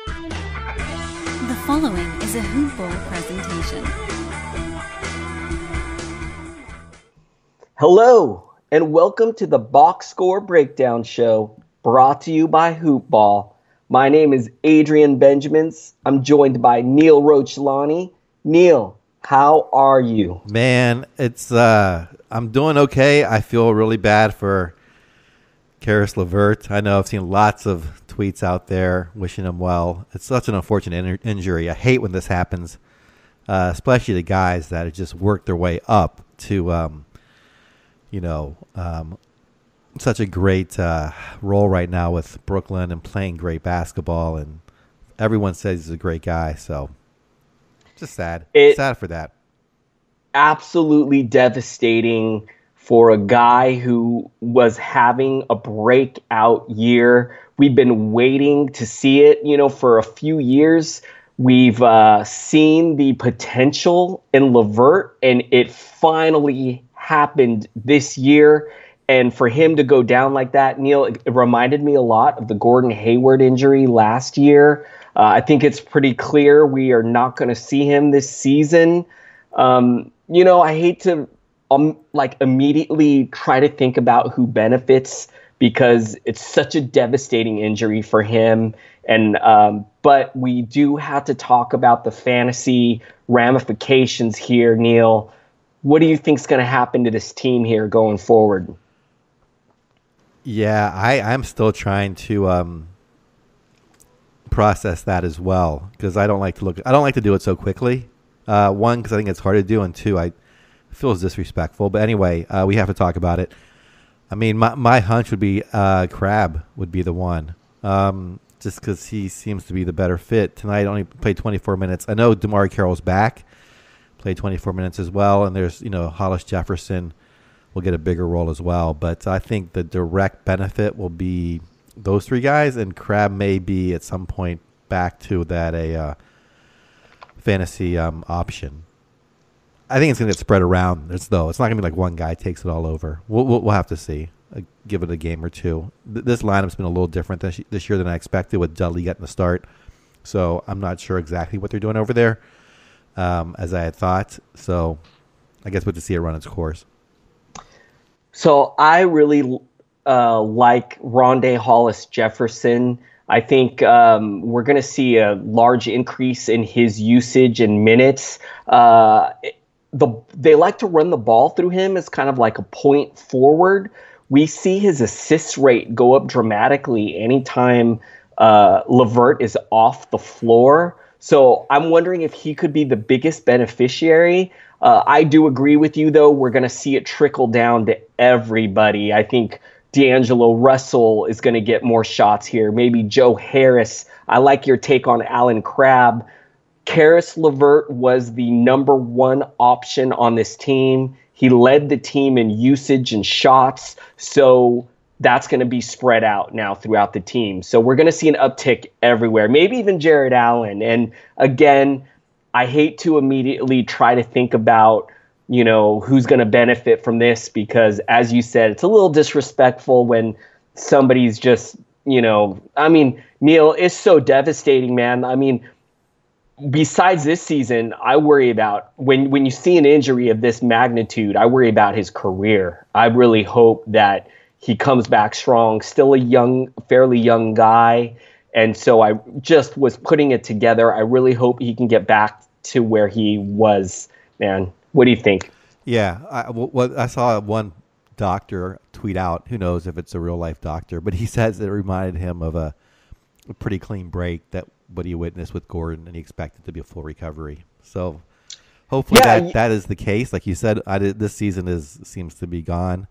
The following is a Hoop Ball presentation. Hello, and welcome to the Box Score Breakdown Show, brought to you by Hoop Ball. My name is Adrian Benjamins. I'm joined by Neil Rochlani. Neil, how are you? Man, I'm doing okay. I feel really bad for Caris Levert. I know I've seen lots of tweets out there wishing him well. It's such an unfortunate injury. I hate when this happens, especially the guys that have just worked their way up to, such a great role right now with Brooklyn and playing great basketball. And everyone says he's a great guy. So just sad. Sad for that. Absolutely devastating for a guy who was having a breakout year. We've been waiting to see it, for a few years. We've seen the potential in Levert, and it finally happened this year. And for him to go down like that, Neil, it reminded me a lot of the Gordon Hayward injury last year. I think it's pretty clear we are not going to see him this season. I hate to immediately try to think about who benefits because it's such a devastating injury for him. And but we do have to talk about the fantasy ramifications here, Neil. What do you think is going to happen to this team here going forward? Yeah, I'm still trying to process that as well because I don't like to do it so quickly. One, because I think it's hard to do, and two, I feel it's disrespectful. But anyway, we have to talk about it. I mean, my hunch would be Crabbe would be the one, just because he seems to be the better fit. Tonight only played 24 minutes. I know DeMar Carroll's back, played 24 minutes as well, and there's Hollis Jefferson will get a bigger role as well. But I think the direct benefit will be those three guys, and Crabbe may be at some point back to that a fantasy option. I think it's going to get spread around. It's not going to be like one guy takes it all over. We'll have to see. Give it a game or two. This lineup's been a little different this year than I expected with Dudley getting the start. So I'm not sure exactly what they're doing over there as I had thought. So I guess we'll have to see it run its course. So I really like Rondé Hollis Jefferson. I think we're going to see a large increase in his usage and minutes. They like to run the ball through him as kind of like a point forward. We see his assist rate go up dramatically anytime Levert is off the floor. So I'm wondering if he could be the biggest beneficiary. I do agree with you, though. We're going to see it trickle down to everybody. I think D'Angelo Russell is going to get more shots here. Maybe Joe Harris. I like your take on Alan Crabbe. Caris Levert was the number one option on this team. He led the team in usage and shots. So that's going to be spread out now throughout the team. So we're going to see an uptick everywhere, maybe even Jared Allen. And again, I hate to immediately try to think about, who's going to benefit from this because, as you said, it's a little disrespectful when somebody's just, Neil, it's so devastating, man. Besides this season, I worry about when you see an injury of this magnitude, I worry about his career. I really hope that he comes back strong, still a fairly young guy. And so I just was putting it together. I really hope he can get back to where he was, man. What do you think? Yeah, I saw one doctor tweet out, who knows if it's a real life doctor, but he says it reminded him of a pretty clean break that what he witnessed with Gordon, and he expected to be a full recovery. So hopefully that is the case. Like you said, this season seems to be gone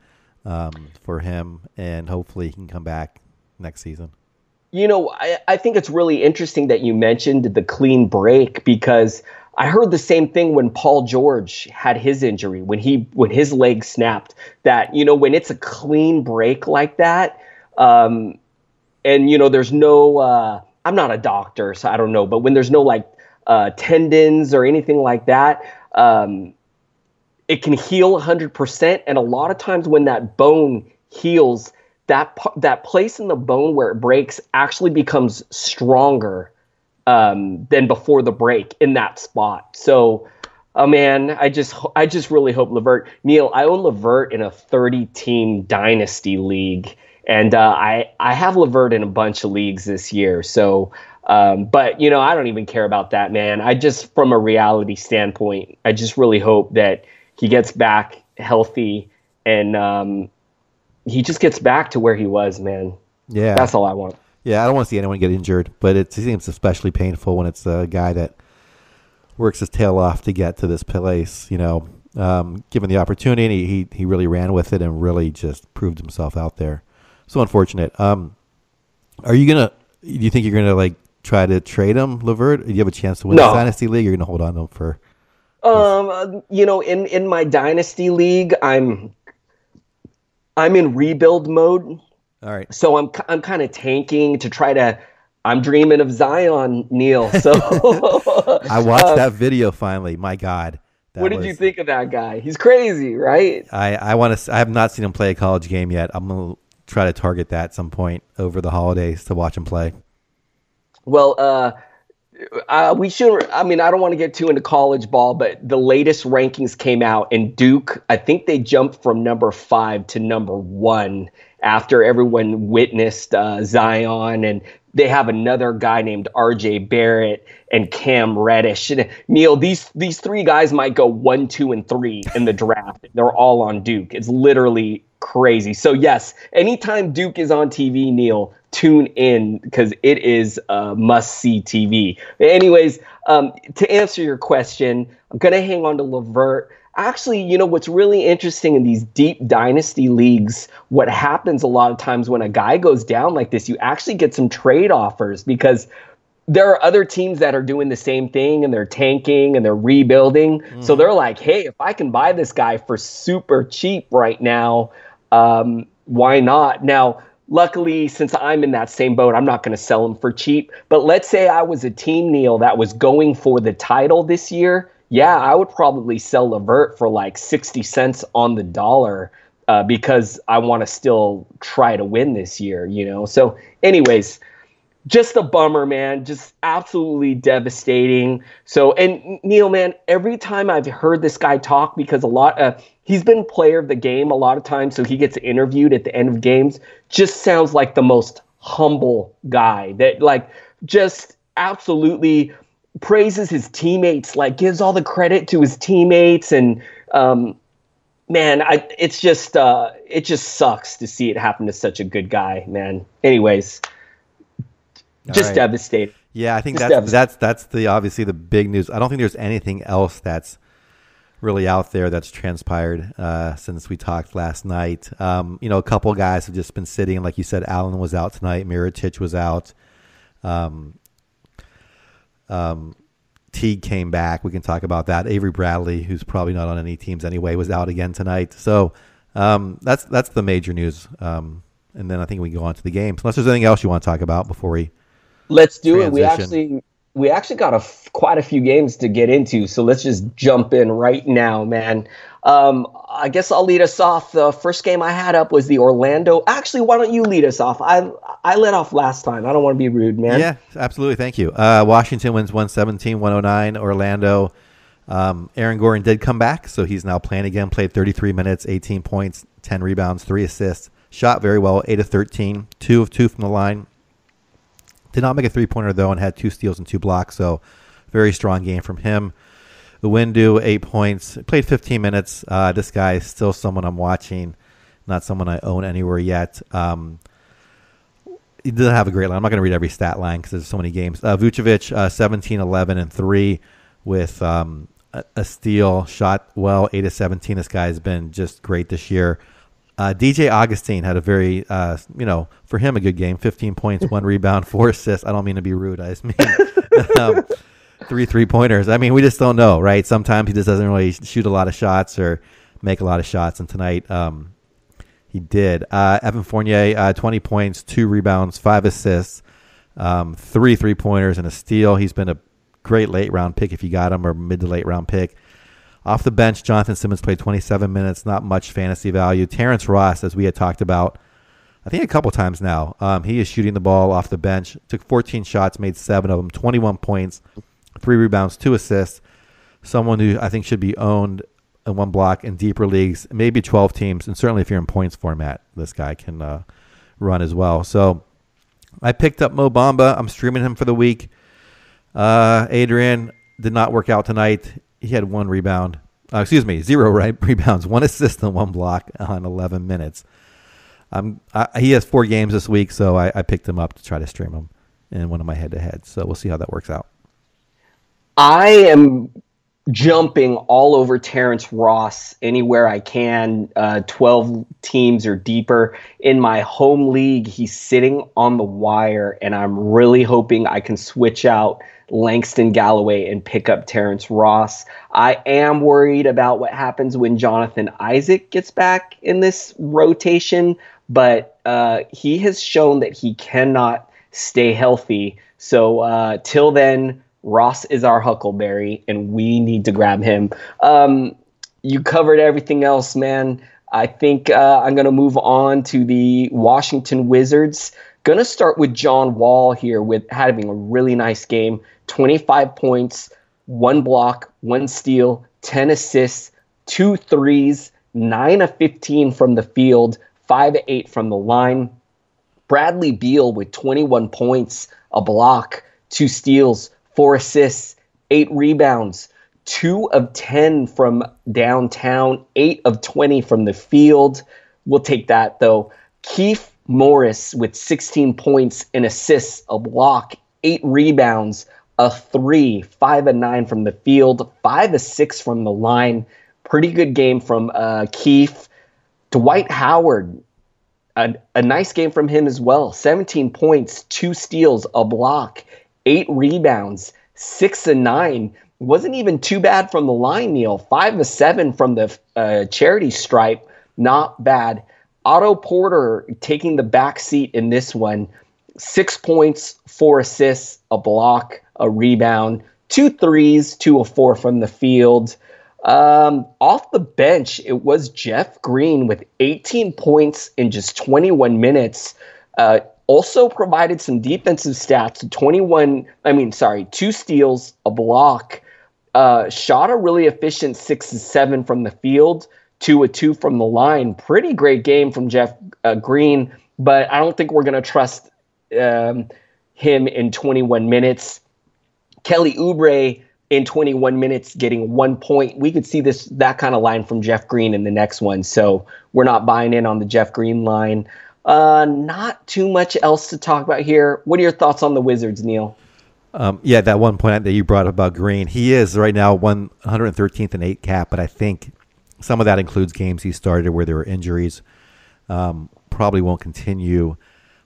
for him, and hopefully he can come back next season. I think it's really interesting that you mentioned the clean break because I heard the same thing when Paul George had his injury, when his leg snapped, that, when it's a clean break like that, and, there's no, I'm not a doctor, so I don't know, but when there's no tendons or anything like that, it can heal 100%. And a lot of times when that bone heals, that place in the bone where it breaks actually becomes stronger than before the break in that spot. So, oh man, I just really hope Levert. Neil, I own Levert in a 30-team dynasty league, and I have Levert in a bunch of leagues this year. So, but I don't even care about that, man. I just, from a reality standpoint, I just really hope that he gets back healthy and he just gets back to where he was, man. Yeah, that's all I want. Yeah, I don't want to see anyone get injured, but it seems especially painful when it's a guy that works his tail off to get to this place. Given the opportunity, he really ran with it and really just proved himself out there. So unfortunate. Do you think you're gonna try to trade him, Levert? Do you have a chance to win the dynasty league? Or you're gonna hold on to him for? In my dynasty league, I'm in rebuild mode. All right. So I'm kind of tanking to try to. I'm dreaming of Zion, Neil. So I watched that video finally. My God. What did you think of that guy? He's crazy, right? I have not seen him play a college game yet. I'm gonna try to target that at some point over the holidays to watch him play. Well, we should. I mean, I don't want to get too into college ball, but the latest rankings came out, and Duke, I think they jumped from number 5 to number 1 after everyone witnessed Zion, and they have another guy named R.J. Barrett and Cam Reddish. And Neil, these 3 guys might go 1, 2, and 3 in the draft. They're all on Duke. It's literally crazy. So yes, anytime Duke is on TV, Neil, tune in because it is must-see TV. Anyways, to answer your question, I'm going to hang on to Levert. Actually, what's really interesting in these deep dynasty leagues, what happens a lot of times when a guy goes down like this, you actually get some trade offers because there are other teams that are doing the same thing and they're tanking and they're rebuilding. Mm-hmm. So they're like, hey, if I can buy this guy for super cheap right now, why not? Now, luckily, since I'm in that same boat, I'm not going to sell him for cheap. But let's say I was a team, Neil, that was going for the title this year. Yeah, I would probably sell Levert for 60 cents on the dollar because I want to still try to win this year, So anyways, just a bummer, man. Just absolutely devastating. So, and Neil, man, every time I've heard this guy talk, because he's been player of the game a lot of times, so he gets interviewed at the end of games, just sounds like the most humble guy that just absolutely praises his teammates, gives all the credit to his teammates. And man, it just sucks to see it happen to such a good guy, man. Anyways, just devastating. Yeah, I think that's obviously the big news. I don't think there's anything else that's really out there that's transpired since we talked last night. A couple guys have just been sitting, like you said. Allen was out tonight. Mirotic was out. Teague came back. We can talk about that. Avery Bradley, who's probably not on any teams anyway, was out again tonight. So that's the major news. And then I think we can go on to the games. Unless there's anything else you want to talk about before we let's do transition. We actually got quite a few games to get into, so let's just jump in right now, man. I guess I'll lead us off. The first game I had up was the Orlando. Actually, why don't you lead us off? I led off last time. I don't want to be rude, man. Yeah, absolutely. Thank you. Washington wins 117-109. Orlando. Aaron Gordon did come back, so he's now playing again. Played 33 minutes, 18 points, 10 rebounds, 3 assists. Shot very well, 8 of 13, 2 of 2 from the line. Did not make a three-pointer, though, and had 2 steals and 2 blocks, so very strong game from him. Windu, 8 points. Played 15 minutes. This guy is still someone I'm watching, not someone I own anywhere yet. He doesn't have a great line. I'm not going to read every stat line because there's so many games. Vucevic, 17, 11, and 3 with a steal. Shot well, 8 of 17. This guy has been just great this year. DJ Augustine had a very, for him, a good game. 15 points, 1 rebound, 4 assists. I don't mean to be rude. I just mean 3 3-pointers. I mean, we just don't know, right? Sometimes he just doesn't really shoot a lot of shots or make a lot of shots. And tonight he did. Evan Fournier, 20 points, 2 rebounds, 5 assists, 3 3-pointers, and a steal. He's been a great late-round pick if you got him, or mid to late-round pick. Off the bench, Jonathan Simmons played 27 minutes, not much fantasy value. Terrence Ross, as we had talked about I think a couple times now. He is shooting the ball off the bench. Took 14 shots, made 7 of them, 21 points, 3 rebounds, 2 assists. Someone who I think should be owned in 1 block in deeper leagues, maybe 12 teams, and certainly if you're in points format, this guy can run as well. So I picked up Mo Bamba. I'm streaming him for the week. Adrian did not work out tonight. He had 1 rebound. 0 rebounds, 1 assist, and 1 block on 11 minutes. He has 4 games this week, so I picked him up to try to stream him in one of my head-to-heads. So we'll see how that works out. I am jumping all over Terrence Ross anywhere I can, 12 teams or deeper. In my home league, he's sitting on the wire, and I'm really hoping I can switch out Langston Galloway and pick up Terrence Ross. I am worried about what happens when Jonathan Isaac gets back in this rotation, but he has shown that he cannot stay healthy. So till then, Ross is our Huckleberry, and we need to grab him. You covered everything else, man. I think I'm going to move on to the Washington Wizards. Going to start with John Wall here with having a really nice game. 25 points, 1 block, 1 steal, 10 assists, 2 threes, 9 of 15 from the field, 5 of 8 from the line. Bradley Beal with 21 points, a block, 2 steals, 4 assists, 8 rebounds, 2 of 10 from downtown, 8 of 20 from the field. We'll take that, though. Keith Morris with 16 points and assists, a block, 8 rebounds, a 3, 5 of 9 from the field, 5 of 6 from the line. Pretty good game from Keith. Dwight Howard, a nice game from him as well. 17 points, 2 steals, a block, 8 rebounds, 6 of 9. Wasn't even too bad from the line, Neil. 5 of 7 from the charity stripe. Not bad. Otto Porter taking the back seat in this one. 6 points, 4 assists, a block, a rebound, 2 threes, 2 of 4 from the field. Off the bench, it was Jeff Green with 18 points in just 21 minutes. Also provided some defensive stats. 2 steals, a block. Shot a really efficient 6 of 7 from the field, 2 of 2 from the line. Pretty great game from Jeff Green, but I don't think we're going to trust him in 21 minutes. Kelly Oubre in 21 minutes getting 1 point. We could see that kind of line from Jeff Green in the next one, so we're not buying in on the Jeff Green line. Not too much else to talk about here. What are your thoughts on the Wizards, Neil? That 1 point that you brought up about Green. He is right now 113th in 8 cap, but I think some of that includes games he started where there were injuries. Probably won't continue.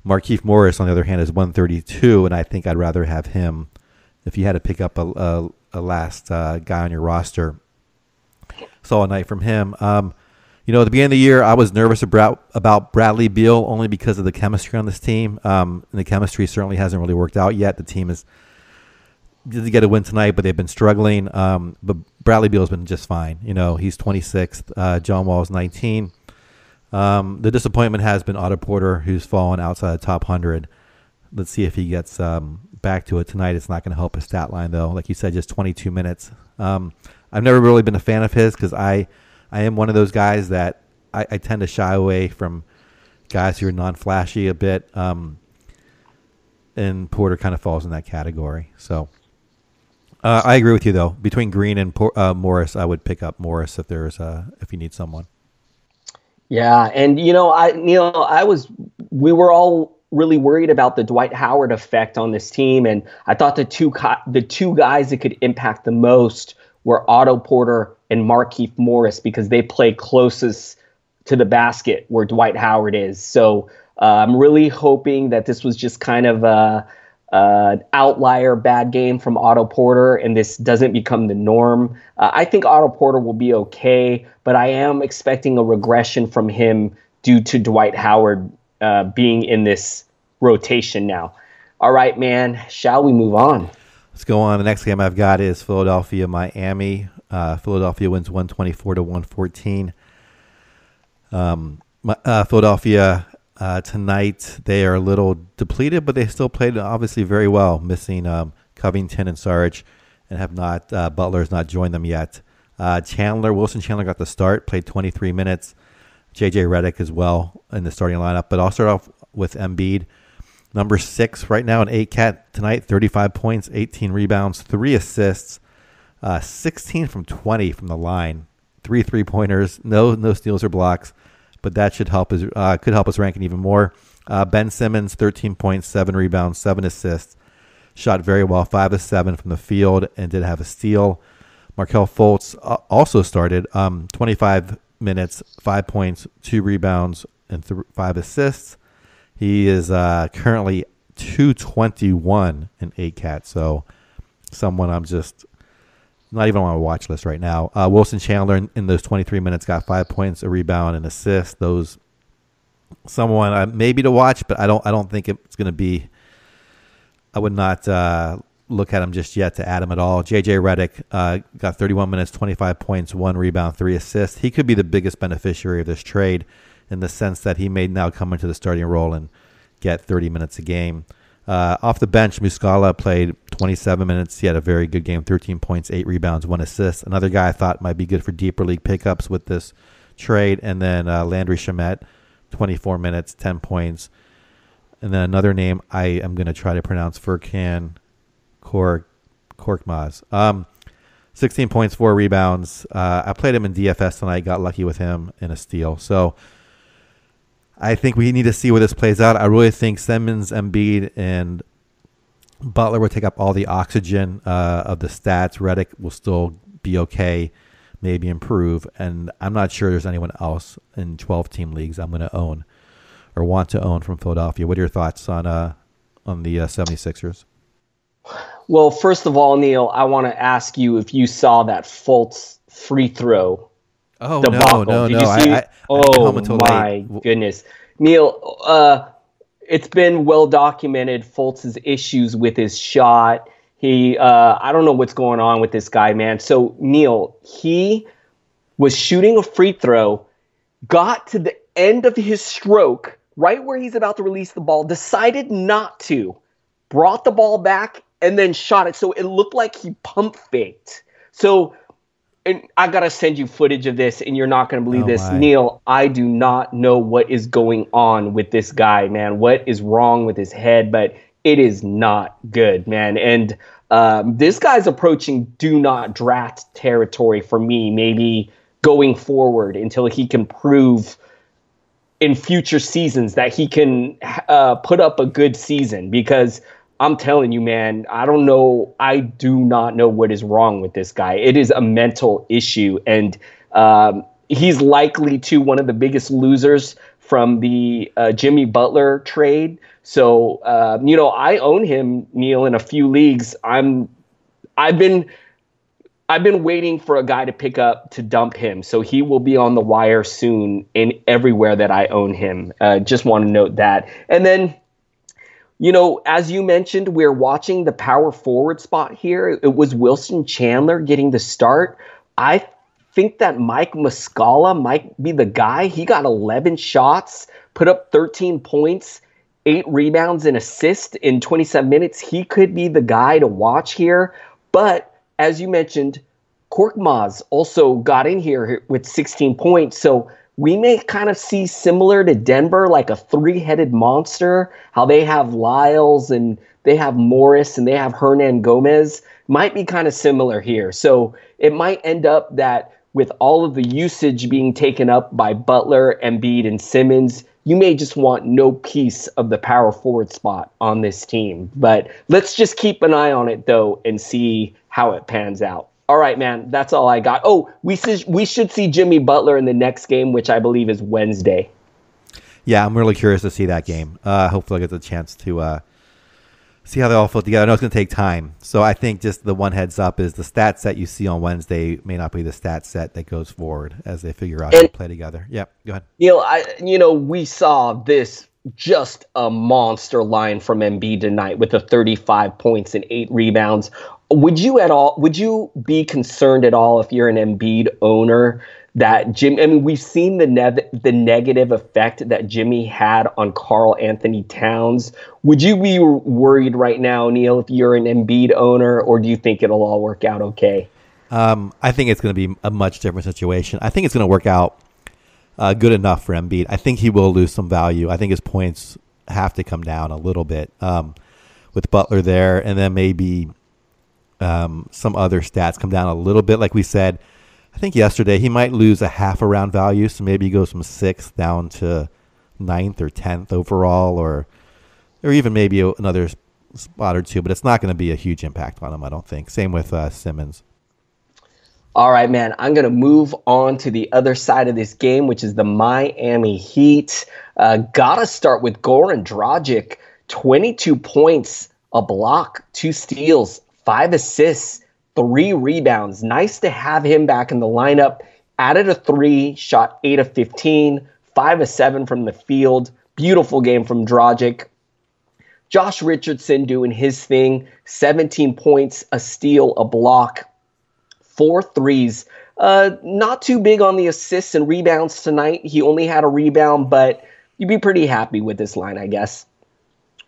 Markieff Morris, on the other hand, is 132, and I think I'd rather have him if you had to pick up a last guy on your roster. Saw a night from him. At the beginning of the year, I was nervous about Bradley Beal only because of the chemistry on this team. And the chemistry certainly hasn't really worked out yet. The team did get a win tonight, but they've been struggling. But Bradley Beal has been just fine. He's 26th. John Wall is 19. The disappointment has been Otto Porter, who's fallen outside the top 100. Let's see if he gets back to it tonight. It's not going to help his stat line, though. Like you said, just 22 minutes. I've never really been a fan of his because I am one of those guys that I tend to shy away from guys who are non-flashy a bit. And Porter kind of falls in that category. So I agree with you, though. Between Green and Morris, I would pick up Morris if you need someone. Yeah, and we were all really worried about the Dwight Howard effect on this team, and I thought the two guys that could impact the most were Otto Porter and Markieff Morris because they play closest to the basket where Dwight Howard is. So I'm really hoping that this was just kind of an outlier bad game from Otto Porter, and this doesn't become the norm. I think Otto Porter will be okay, but I am expecting a regression from him due to Dwight Howard being in this rotation now. All right, man, shall we move on? Let's go on. The next game I've got is Philadelphia-Miami. Philadelphia wins 124-114. Philadelphia Tonight, they are a little depleted, but they still played obviously very well, missing Covington and Sarge, and have not Butler has not joined them yet. Wilson Chandler got the start, played 23 minutes. J.J. Redick as well in the starting lineup. But I'll start off with Embiid. Number 6 right now in 8-cat tonight, 35 points, 18 rebounds, 3 assists, 16 from 20 from the line, 3 3-pointers, no steals or blocks, but that should help could help us ranking even more. Ben Simmons, 13 points, 7 rebounds, 7 assists, shot very well, 5 of 7 from the field, and did have a steal. Markelle Fultz also started 25 minutes, 5 points, 2 rebounds, and 5 assists. He is currently 221 in 8-cat, so someone I'm just not even on my watch list right now. Wilson Chandler in those 23 minutes got 5 points, a rebound, and assist. Those someone maybe to watch, but I don't think it's going to be. I would not look at him just yet to add him at all. J.J. Redick got 31 minutes, 25 points, 1 rebound, 3 assists. He could be the biggest beneficiary of this trade in the sense that he may now come into the starting role and get 30 minutes a game. Off the bench, Muscala played 27 minutes. He had a very good game, 13 points, 8 rebounds, 1 assist. Another guy I thought might be good for deeper league pickups with this trade. And then Landry Shamet, 24 minutes, 10 points. And then another name I am going to try to pronounce, Furkan Korkmaz. 16 points, 4 rebounds. I played him in DFS tonight, got lucky with him in a steal. So I think we need to see where this plays out. I really think Simmons, Embiid, and Butler will take up all the oxygen of the stats. Redick will still be okay, maybe improve. And I'm not sure there's anyone else in 12-team leagues I'm going to own or want to own from Philadelphia. What are your thoughts on the 76ers? Well, first of all, Neil, I want to ask you if you saw that Fultz free throw. Oh, debacle. no. Did you see? My late. goodness. Neil, it's been well documented Fultz's issues with his shot. I don't know what's going on with this guy, man. So, Neil, he was shooting a free throw, got to the end of his stroke, right where he's about to release the ball, decided not to, brought the ball back, and then shot it. So it looked like he pump faked. So, and I got to send you footage of this, and you're not going to believe this. My. Neil, I do not know what is going on with this guy, man. What is wrong with his head? But it is not good, man. And this guy's approaching do not draft territory for me, maybe going forward until he can prove in future seasons that he can put up a good season. Because I'm telling you, man, I don't know. I do not know what is wrong with this guy. It is a mental issue. And he's likely to one of the biggest losers from the Jimmy Butler trade. So, I own him, Neil, in a few leagues. I've been waiting for a guy to pick up to dump him. So he will be on the wire soon in everywhere that I own him. Just want to note that. And then, as you mentioned, we're watching the power forward spot here. It was Wilson Chandler getting the start. I think that Mike Muscala might be the guy. He got 11 shots, put up 13 points, 8 rebounds and assists in 27 minutes. He could be the guy to watch here. But as you mentioned, Korkmaz also got in here with 16 points. So we may kind of see similar to Denver, like a 3-headed monster, how they have Lyles and they have Morris and they have Hernan Gomez. Might be kind of similar here. So it might end up that with all of the usage being taken up by Butler, Embiid, and Simmons, you may just want no piece of the power forward spot on this team. But let's just keep an eye on it, though, and see how it pans out. All right, man, that's all I got. Oh, we should see Jimmy Butler in the next game, which I believe is Wednesday. Yeah, I'm really curious to see that game. Hopefully I get the chance to see how they all fit together. I know it's going to take time. So I think just the one heads up is the stat set you see on Wednesday may not be the stat set that goes forward as they figure out how to play together. Yeah, go ahead. Neil, we saw this just a monster line from Embiid tonight with the 35 points and 8 rebounds. Would you be concerned at all if you're an Embiid owner that Jim. I mean, we've seen the negative effect that Jimmy had on Karl Anthony Towns. Would you be worried right now, Neil, if you're an Embiid owner, or do you think it'll all work out okay? I think it's going to be a much different situation. I think it's going to work out good enough for Embiid. I think he will lose some value. I think his points have to come down a little bit with Butler there, and then maybe some other stats come down a little bit. Like we said, I think yesterday he might lose a half a round value, so maybe he goes from 6th down to 9th or 10th overall, or even maybe another spot or two, but it's not going to be a huge impact on him, I don't think. Same with Simmons. All right, man, I'm going to move on to the other side of this game, which is the Miami Heat. Gotta start with Goran Dragic, 22 points, a block, 2 steals, 5 assists, 3 rebounds. Nice to have him back in the lineup. Added a 3, shot 8 of 15, 5 of 7 from the field. Beautiful game from Dragic. Josh Richardson doing his thing, 17 points, a steal, a block, 4 threes. Not too big on the assists and rebounds tonight. He only had a rebound, but you'd be pretty happy with this line, I guess.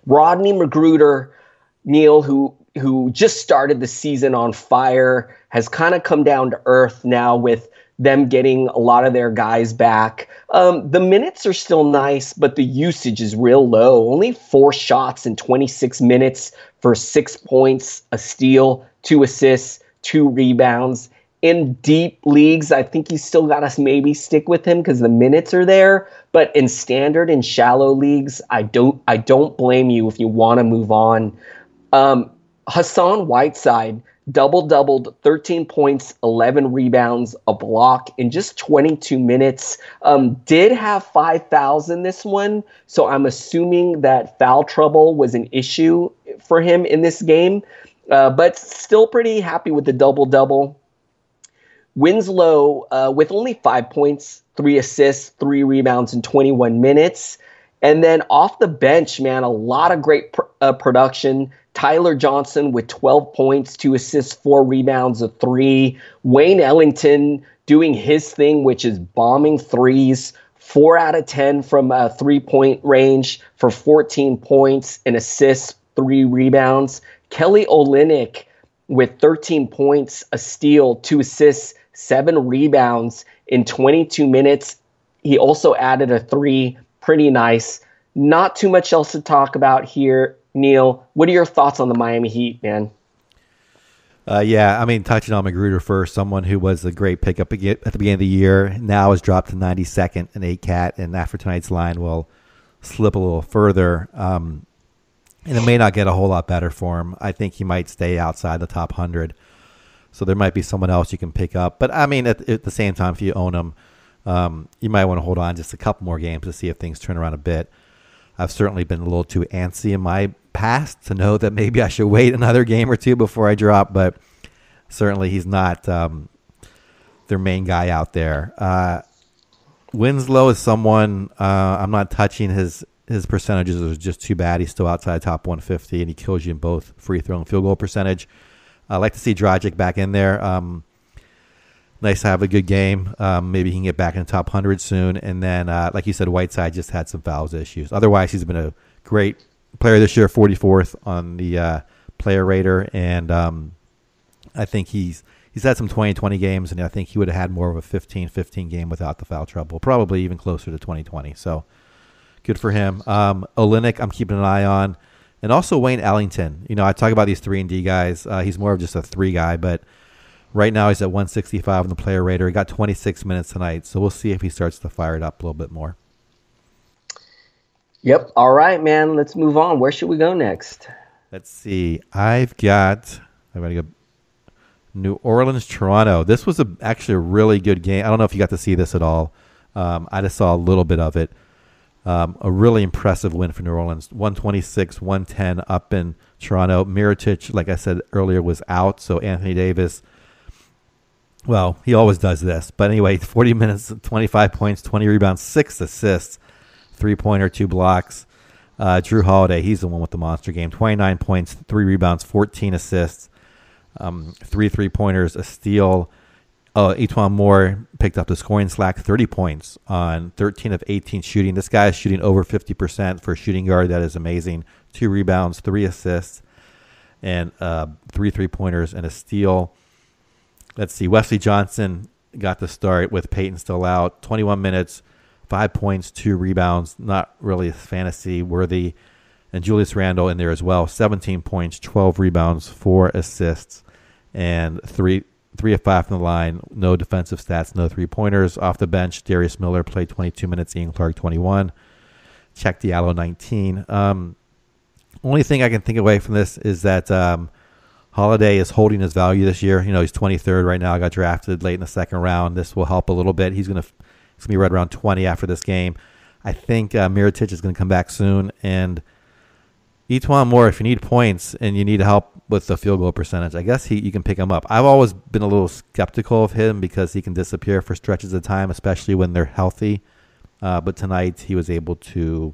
Rodney Magruder, Neil, who just started the season on fire, has kind of come down to earth now with them getting a lot of their guys back. The minutes are still nice, but the usage is real low. Only 4 shots in 26 minutes for 6 points, a steal, 2 assists, 2 rebounds. In deep leagues, I think you still got to maybe stick with him because the minutes are there. But in standard and shallow leagues, I don't blame you if you want to move on. Hassan Whiteside doubled, 13 points, 11 rebounds, a block in just 22 minutes. Did have 5 fouls in this one, so I'm assuming that foul trouble was an issue for him in this game. But still pretty happy with the double-double. Winslow with only 5 points, 3 assists, 3 rebounds in 21 minutes. And then off the bench, man, a lot of great production. Tyler Johnson with 12 points, 2 assists, 4 rebounds, a 3. Wayne Ellington doing his thing, which is bombing threes. 4 out of 10 from 3-point range for 14 points, an assist, 3 rebounds. Kelly Olynyk with 13 points, a steal, 2 assists, 7 rebounds in 22 minutes. He also added a 3. Pretty nice. Not too much else to talk about here. Neil, what are your thoughts on the Miami Heat, man? Yeah, I mean, touching on Magruder first, someone who was a great pickup at the beginning of the year, now has dropped to 92nd in ACAT, and after tonight's line will slip a little further. And it may not get a whole lot better for him. I think he might stay outside the top 100. So there might be someone else you can pick up. But, I mean, at the same time, if you own him, you might want to hold on just a couple more games to see if things turn around a bit. I've certainly been a little too antsy in my past to know that maybe I should wait another game or two before I drop, but certainly he's not their main guy out there. Winslow is someone I'm not touching. His percentages are just too bad. He's still outside top 150, and he kills you in both free throw and field goal percentage. I like to see Dragic back in there. Nice to have a good game. Maybe he can get back in the top 100 soon. And then, like you said, Whiteside just had some fouls issues. Otherwise, he's been a great player this year, 44th on the player rater. And I think he's had some 20-20 games, and I think he would have had more of a 15-15 game without the foul trouble, probably even closer to 20-20. So good for him. Olynyk, I'm keeping an eye on. And also Wayne Ellington. You know, I talk about these 3-and-D guys. He's more of just a 3 guy, but right now he's at 165 on the player rater. He got 26 minutes tonight, so we'll see if he starts to fire it up a little bit more. Yep. All right, man. Let's move on. Where should we go next? Let's see. I've got to go New Orleans, Toronto. This was actually a really good game. I don't know if you got to see this at all. I just saw a little bit of it. A really impressive win for New Orleans. 126-110 up in Toronto. Mirotic, like I said earlier, was out, so Anthony Davis, well, he always does this. But anyway, 40 minutes, 25 points, 20 rebounds, 6 assists, 3-pointer, 2 blocks. Drew Holiday, he's the one with the monster game. 29 points, 3 rebounds, 14 assists, 3 3-pointers, a steal. Etwan Moore picked up the scoring slack, 30 points on 13 of 18 shooting. This guy is shooting over 50% for a shooting guard. That is amazing. 2 rebounds, 3 assists, and 3 3-pointers and a steal. Let's see. Wesley Johnson got the start with Peyton still out. 21 minutes, 5 points, 2 rebounds. Not really fantasy worthy. And Julius Randle in there as well. 17 points, 12 rebounds, 4 assists, and 3 of 5 from the line. No defensive stats, no 3-pointers. Off the bench, Darius Miller played 22 minutes. Ian Clark, 21. Check Diallo, 19. Only thing I can think away from this is that Holiday is holding his value this year. You know, he's 23rd right now. Got drafted late in the second round. This will help a little bit. He's going to be right around 20 after this game. I think Mirotic is going to come back soon. And Etwan Moore, if you need points and you need help with the field goal percentage, I guess you can pick him up. I've always been a little skeptical of him because he can disappear for stretches of time, especially when they're healthy. But tonight he was able to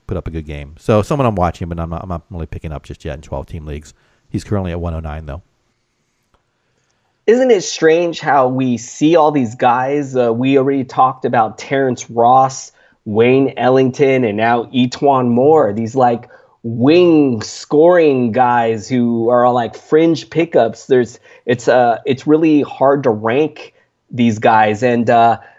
put up a good game. So someone I'm watching, but I'm not really picking up just yet in 12-team leagues. He's currently at 109, though. Isn't it strange how we see all these guys? We already talked about Terrence Ross, Wayne Ellington, and now Etwan Moore. These like wing scoring guys who are like fringe pickups. It's really hard to rank these guys. And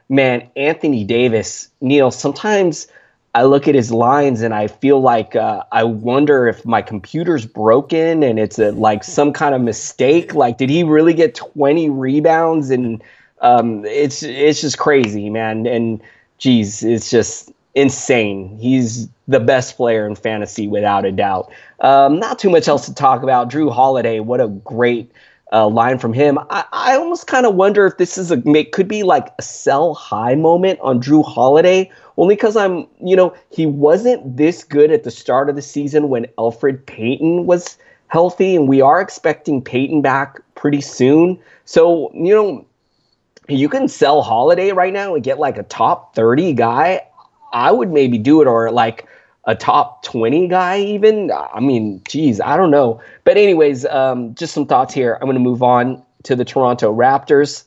man, Anthony Davis, Neil, sometimes I look at his lines and I feel like I wonder if my computer's broken and it's like some kind of mistake. Like, did he really get 20 rebounds? And it's just crazy, man. And geez, it's just insane. He's the best player in fantasy without a doubt. Not too much else to talk about. Drew Holiday, what a great line from him. I almost kind of wonder if this could be like a sell high moment on Drew Holiday, only because he wasn't this good at the start of the season when Elfrid Payton was healthy, and we are expecting Payton back pretty soon. So, you can sell Holiday right now and get like a top 30 guy. I would maybe do it, or like a top 20 guy even. I mean, geez, I don't know. But anyways, just some thoughts here. I'm going to move on to the Toronto Raptors.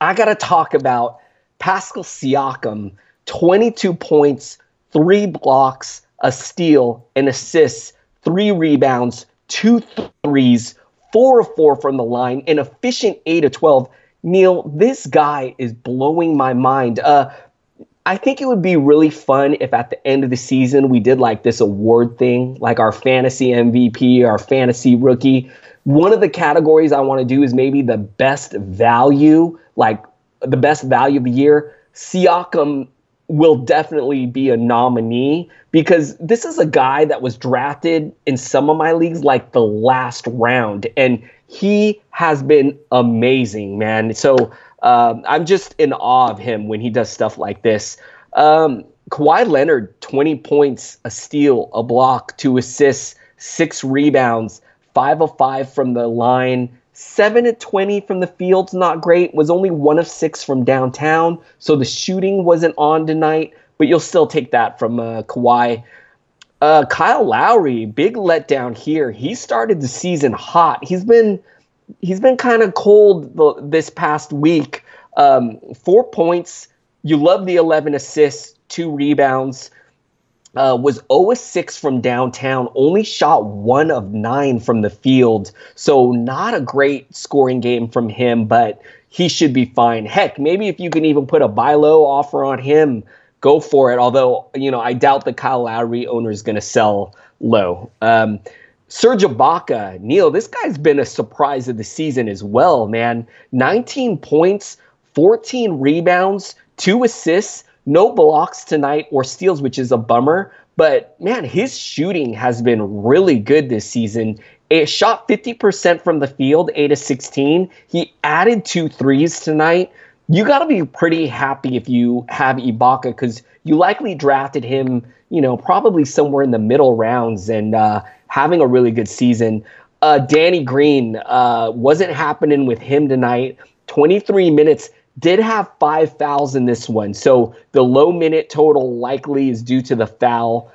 I got to talk about Pascal Siakam, 22 points, 3 blocks, a steal, an assist, 3 rebounds, 2 threes, 4 of 4 from the line, an efficient 8 of 12. Neil, this guy is blowing my mind. I think it would be really fun if at the end of the season we did like this award thing, like our fantasy MVP, our fantasy rookie. One of the categories I want to do is maybe the best value, like the best value of the year. Siakam will definitely be a nominee because this is a guy that was drafted in some of my leagues like the last round, and he has been amazing, man. So I'm just in awe of him when he does stuff like this. Kawhi Leonard, 20 points, a steal, a block, 2 assists, 6 rebounds, 5 of 5 from the line, 7 of 20 from the field's not great, was only 1 of 6 from downtown. So the shooting wasn't on tonight, but you'll still take that from Kawhi. Kyle Lowry, big letdown here. He started the season hot. He's been kind of cold this past week. 4 points. You love the 11 assists, 2 rebounds. Was 0 of 6 from downtown. Only shot 1 of 9 from the field. So not a great scoring game from him, but he should be fine. Heck, maybe if you can even put a buy low offer on him, go for it. Although, I doubt the Kyle Lowry owner is going to sell low. Serge Ibaka, Neil, this guy's been a surprise of the season as well, man. 19 points, 14 rebounds, 2 assists, no blocks tonight or steals, which is a bummer. But, man, his shooting has been really good this season. It shot 50% from the field, 8 of 16. He added 2 threes tonight. You got to be pretty happy if you have Ibaka because you likely drafted him, probably somewhere in the middle rounds and having a really good season. Danny Green wasn't happening with him tonight. 23 minutes, did have 5 fouls in this one. So the low minute total likely is due to the foul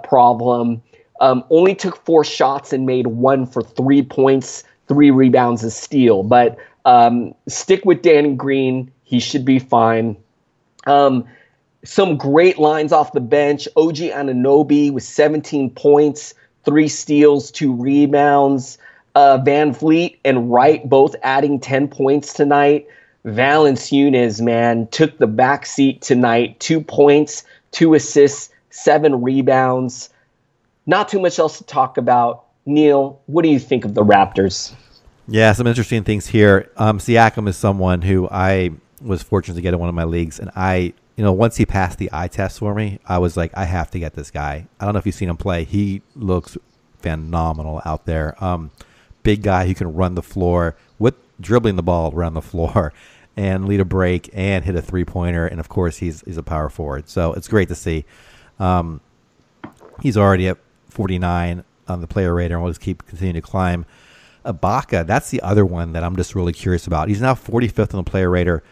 problem. Only took 4 shots and made 1 for 3 points, 3 rebounds, a steal. But Stick with Danny Green. He should be fine. Some great lines off the bench. OG Anunoby with 17 points, 3 steals, 2 rebounds. Van Vliet and Wright both adding 10 points tonight. Valanciunas, man, took the back seat tonight. 2 points, 2 assists, 7 rebounds. Not too much else to talk about. Neil, what do you think of the Raptors? Yeah, some interesting things here. Siakam is someone who I was fortunate to get in one of my leagues, and once he passed the eye test for me, I was like, I have to get this guy. I don't know if you've seen him play. He looks phenomenal out there. Big guy who can run the floor with dribbling the ball around the floor and lead a break and hit a 3-pointer. And, of course, he's a power forward. So it's great to see. He's already at 49 on the player radar and will just continue to climb. Ibaka, that's the other one that I'm just really curious about. He's now 45th on the player radar.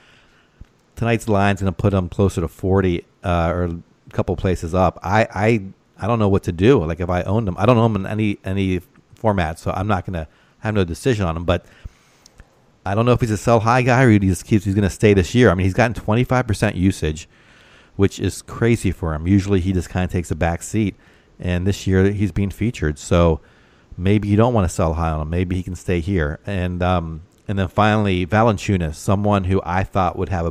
Tonight's line's going to put him closer to 40 or a couple places up. I don't know what to do. Like if I owned him, I don't own him in any format, so I'm not going to have no decision on him. But I don't know if he's a sell high guy or he's going to stay this year. I mean, he's gotten 25% usage, which is crazy for him. Usually he just kind of takes a back seat, and this year he's being featured. So maybe you don't want to sell high on him. Maybe he can stay here. And then finally, Valanciunas, someone who I thought would have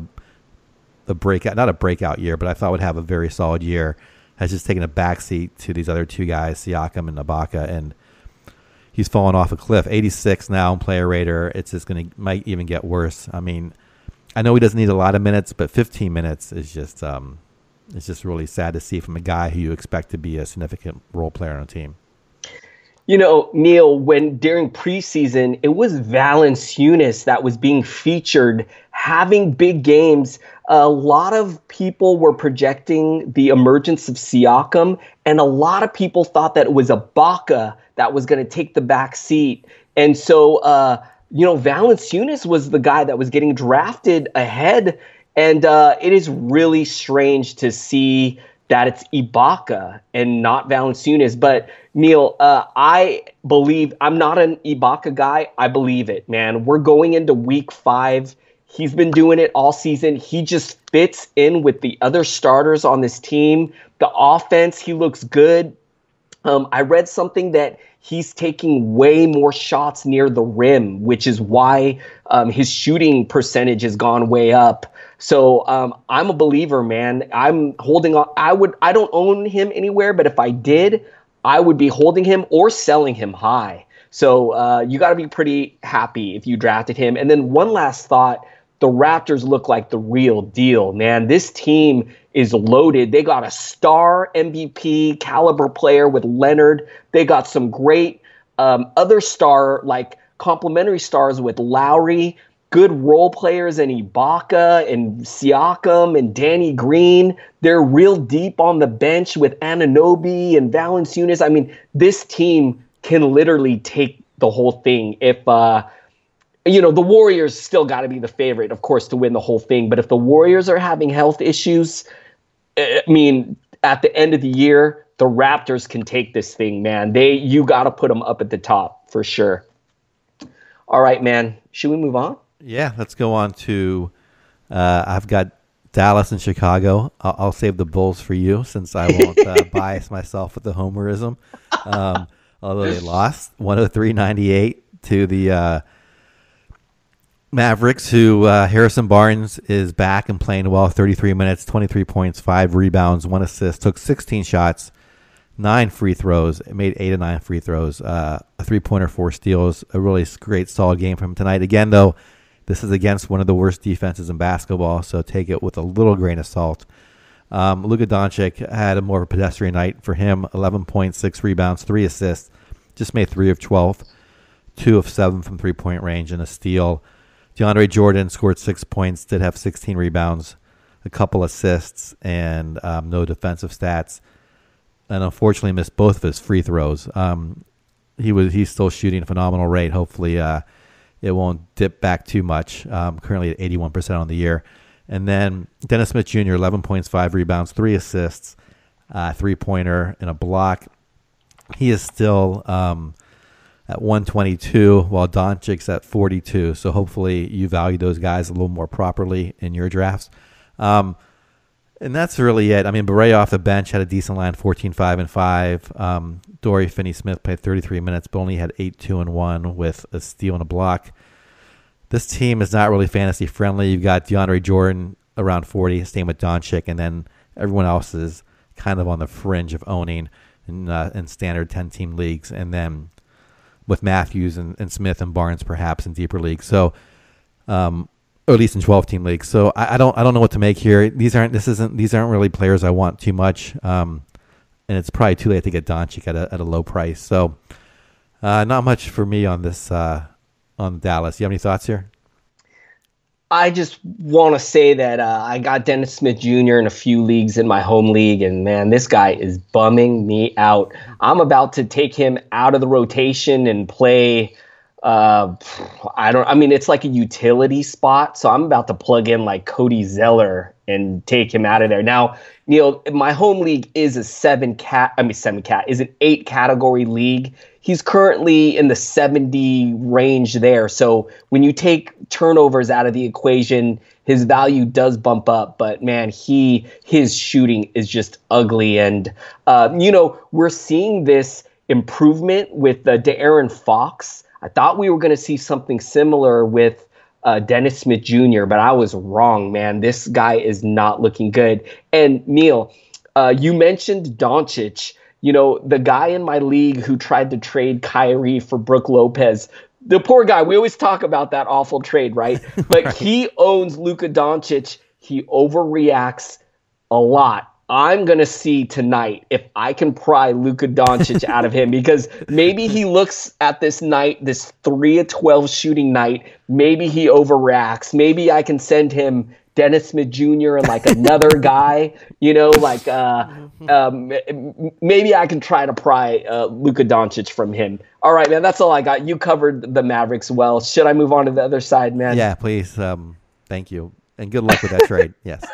a breakout, not a breakout year, but I thought would have a very solid year, has just taken a backseat to these other two guys, Siakam and Ibaka, and he's fallen off a cliff. 86 now in player radar. It's just might even get worse. I mean, I know he doesn't need a lot of minutes, but 15 minutes is just it's just really sad to see from a guy who you expect to be a significant role player on a team. You know, Neil, when during preseason, it was Valanciunas that was being featured, having big games. A lot of people were projecting the emergence of Siakam, and a lot of people thought that it was Ibaka that was going to take the back seat. And so, Valanciunas was the guy that was getting drafted ahead, and it is really strange to see that it's Ibaka and not Valanciunas. But Neil, I believe, I'm not an Ibaka guy. I believe it, man. We're going into week 5. He's been doing it all season. He just fits in with the other starters on this team. The offense, he looks good. I read something that he's taking way more shots near the rim, which is why his shooting percentage has gone way up. So I'm a believer, man. I'm holding on. I don't own him anywhere, but if I did, I would be holding him or selling him high. So you got to be pretty happy if you drafted him. And then one last thought. The Raptors look like the real deal, man. This team is loaded. They got a star MVP caliber player with Leonard. They got some great other star, like complementary stars with Lowry, good role players in Ibaka and Siakam and Danny Green. They're real deep on the bench with Anunoby and Valanciunas. I mean, this team can literally take the whole thing if the Warriors still got to be the favorite, of course, to win the whole thing. But if the Warriors are having health issues, I mean, at the end of the year, the Raptors can take this thing, man. You got to put them up at the top for sure. All right, man. Should we move on? Yeah, let's go on to I've got Dallas and Chicago. I'll save the Bulls for you since I won't bias myself with the homerism. Although they lost 103-98 to the Mavericks, who Harrison Barnes is back and playing well. 33 minutes, 23 points, 5 rebounds, 1 assist, took 16 shots, 9 free throws, made 8 of 9 free throws, a 3-pointer, 4 steals. A really great, solid game from him tonight. Again, though, this is against one of the worst defenses in basketball, so take it with a little grain of salt. Luka Doncic had a more of a pedestrian night for him. 11 points, 6 rebounds, 3 assists, just made 3 of 12, 2 of 7 from 3-point range, and a steal. DeAndre Jordan scored 6 points, did have 16 rebounds, a couple assists, and no defensive stats. And unfortunately missed both of his free throws. He's still shooting a phenomenal rate. Hopefully it won't dip back too much. Currently at 81% on the year. And then Dennis Smith Jr., 11 points, 5 rebounds, 3 assists, 3-pointer, and a block. He is still at 122, while Doncic's at 42. So hopefully you value those guys a little more properly in your drafts. And that's really it. I mean, Beret off the bench had a decent line, 14, 5, and 5. Dory Finney-Smith played 33 minutes, but only had 8, 2, and 1 with a steal and a block. This team is not really fantasy friendly. You've got DeAndre Jordan around 40, staying with Doncic, and then everyone else is kind of on the fringe of owning in standard 10-team leagues, and then with Matthews and Smith and Barnes perhaps in deeper leagues. So, or at least in 12-team leagues. So I don't know what to make here. These aren't really players I want too much, and it's probably too late to get Doncic at a low price. So not much for me on this on Dallas. You have any thoughts here? I just want to say that I got Dennis Smith Jr. in a few leagues in my home league, and man, this guy is bumming me out. I'm about to take him out of the rotation and play. It's like a utility spot, so I'm about to plug in like Cody Zeller and take him out of there. Now, Neil, my home league is an 8 category league. He's currently in the 70 range there. So when you take turnovers out of the equation, his value does bump up. But man, his shooting is just ugly. And, we're seeing this improvement with De'Aaron Fox. I thought we were going to see something similar with Dennis Smith Jr., but I was wrong, man. This guy is not looking good. And Neil, you mentioned Doncic. The guy in my league who tried to trade Kyrie for Brook Lopez, the poor guy, we always talk about that awful trade, right? But right. He owns Luka Doncic. He overreacts a lot. I'm going to see tonight if I can pry Luka Doncic out of him, because maybe he looks at this night, this 3 of 12 shooting night. Maybe he overreacts. Maybe I can send him Dennis Smith Jr. and like another guy, maybe I can try to pry Luka Doncic from him. All right, man, that's all I got. You covered the Mavericks well. Should I move on to the other side, man? Yeah, please. Thank you. And good luck with that trade. Yes.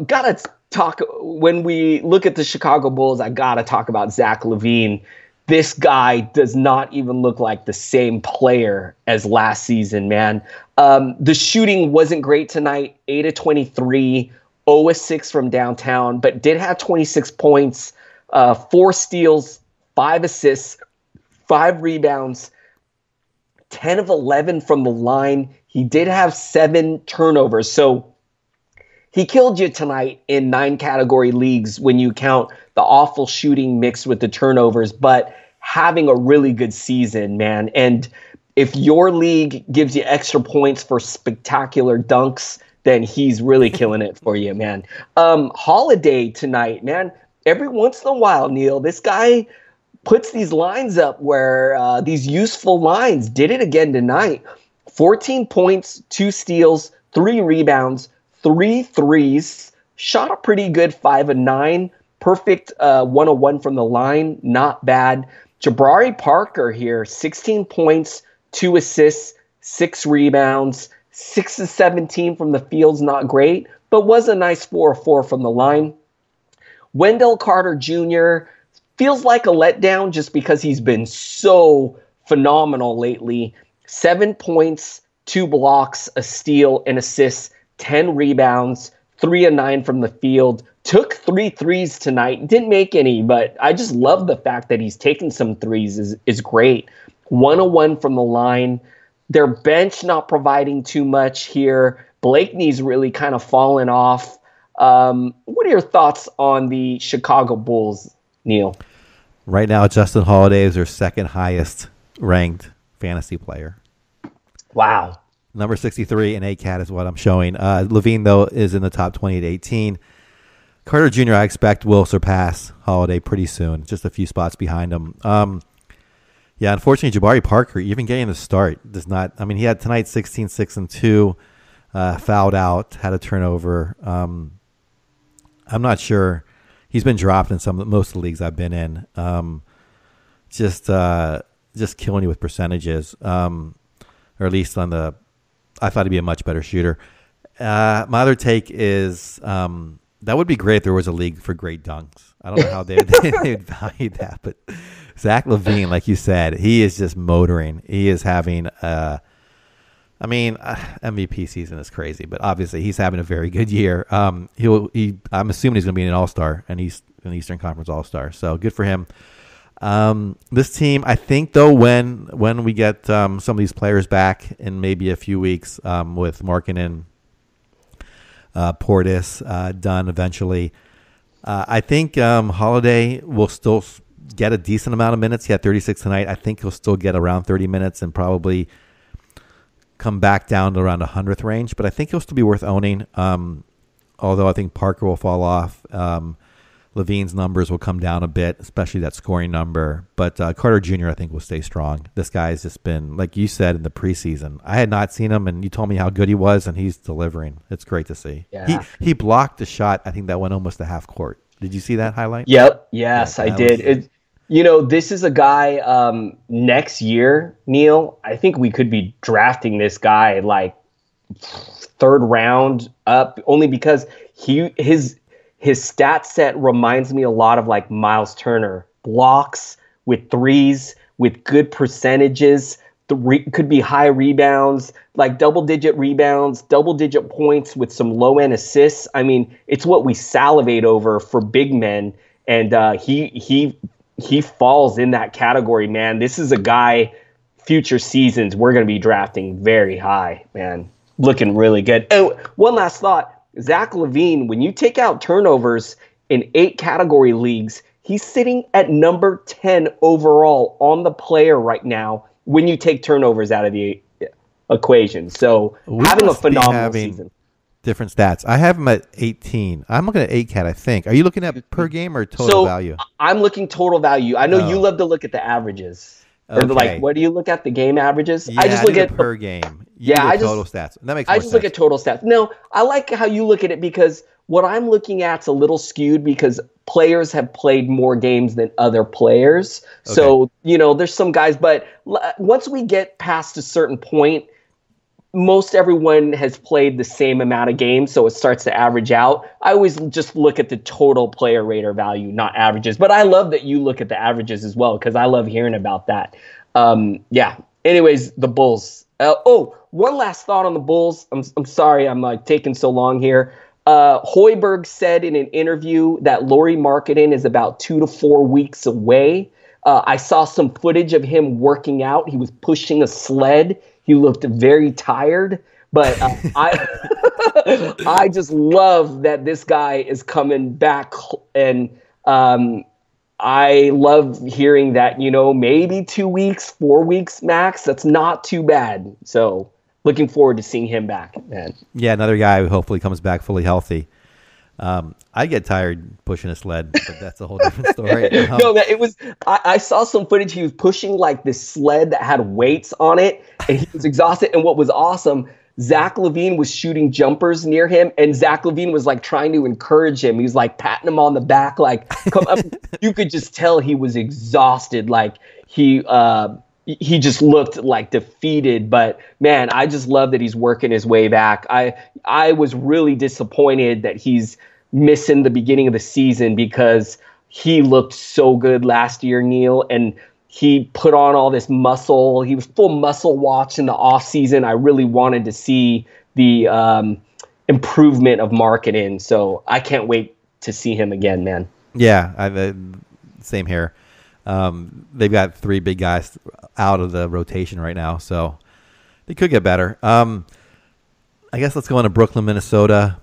Gotta talk, when we look at the Chicago Bulls, I gotta talk about Zach LaVine. This guy does not even look like the same player as last season, man. The shooting wasn't great tonight, 8 of 23, 0 of 6 from downtown, but did have 26 points, 4 steals, 5 assists, 5 rebounds, 10 of 11 from the line. He did have 7 turnovers, so he killed you tonight in 9 category leagues when you count the awful shooting mixed with the turnovers, but having a really good season, man. And if your league gives you extra points for spectacular dunks, then he's really killing it for you, man. Holiday tonight, man. Every once in a while, Neil, this guy puts these lines up where these useful lines. Did it again tonight. 14 points, 2 steals, 3 rebounds, 3 threes, shot a pretty good 5 of 9, perfect 1 of 1 from the line, not bad. Jabari Parker here, 16 points, 2 assists, 6 rebounds, 6 of 17 from the field's not great, but was a nice 4 of 4 from the line. Wendell Carter Jr. feels like a letdown just because he's been so phenomenal lately. 7 points, 2 blocks, a steal, an assist, 10 rebounds, 3 of 9 from the field, took 3 threes tonight, didn't make any, but I just love the fact that he's taken some threes is great. 1 of 1 from the line. Their bench not providing too much here. Blakeney's really kind of fallen off. What are your thoughts on the Chicago Bulls, Neil? Right now, Justin Holiday is their second highest ranked fantasy player. Wow. Number 63 in ACAT is what I'm showing. LaVine, though, is in the top 20 to 18. Carter Jr., I expect, will surpass Holiday pretty soon, just a few spots behind him. Unfortunately, Jabari Parker, even getting the start, does not. I mean, he had tonight 16, 6, and 2, fouled out, had a turnover. I'm not sure. He's been dropped in most of the leagues I've been in. Just killing you with percentages, or at least on the. I thought he'd be a much better shooter. My other take is that would be great if there was a league for great dunks. I don't know how they'd value that, but Zach LaVine, like you said, he is just motoring. He is having MVP season is crazy, but obviously he's having a very good year. I'm assuming he's going to be an All-Star, and he's an Eastern Conference All-Star. So good for him. This team, I think, though, when we get some of these players back in maybe a few weeks, with Markkanen, Portis done eventually, I think Holiday will still get a decent amount of minutes. He had 36 tonight. I think he'll still get around 30 minutes and probably come back down to around the 100th range, but I think he'll still be worth owning. Although I think Parker will fall off. Levine's numbers will come down a bit, especially that scoring number. But Carter Jr., I think, will stay strong. This guy's just been, like you said, in the preseason. I had not seen him, and you told me how good he was, and he's delivering. It's great to see. Yeah. He blocked a shot, I think, that went almost a half court. Did you see that highlight? Yep. Yes, I did. This is a guy next year, Neil. I think we could be drafting this guy like third round up, only because his stat set reminds me a lot of like Miles Turner. Blocks with threes, with good percentages. Could be high rebounds, like double-digit rebounds, double-digit points with some low-end assists. I mean, it's what we salivate over for big men, and he falls in that category, man. This is a guy, future seasons, we're going to be drafting very high, man. Looking really good. Oh, one last thought. Zach LaVine, when you take out turnovers in 8 category leagues, he's sitting at number 10 overall on the player right now when you take turnovers out of the equation. So having a phenomenal season. Different stats. I have him at 18. I'm looking at 8-cat, I think. Are you looking at per game or total value? I'm looking total value. I know you love to look at the averages. Okay. Or like, what do you look at? The game averages? Yeah, I just look at per game. Total stats. That makes more sense. Look at total stats. No, I like how you look at it because what I'm looking at's a little skewed because players have played more games than other players. Okay. So, there's some guys, but once we get past a certain point, most everyone has played the same amount of games, so it starts to average out. I always just look at the total player rate or value, not averages. But I love that you look at the averages as well because I love hearing about that. Anyways, the Bulls. One last thought on the Bulls. I'm sorry I'm like taking so long here. Hoiberg said in an interview that Lauri Markkanen is about 2 to 4 weeks away. I saw some footage of him working out. He was pushing a sled. He looked very tired, but I just love that this guy is coming back, and I love hearing that, maybe 2 weeks, 4 weeks max. That's not too bad. So looking forward to seeing him back, man. Yeah, another guy who hopefully comes back fully healthy. I get tired pushing a sled, but that's a whole different story. No, man, it was. I saw some footage. He was pushing like this sled that had weights on it, and he was exhausted. And what was awesome, Zach LaVine was shooting jumpers near him, and Zach LaVine was like trying to encourage him. He was like patting him on the back, like come up. You could just tell he was exhausted. Like he just looked like defeated. But man, I just love that he's working his way back. I was really disappointed that he's missing the beginning of the season because he looked so good last year, Neil, and he put on all this muscle. He was full muscle watch in the off season. I really wanted to see the improvement of Markkanen, so I can't wait to see him again, man. Yeah, same here. They've got 3 big guys out of the rotation right now, so they could get better. I guess let's go into Brooklyn, Minnesota.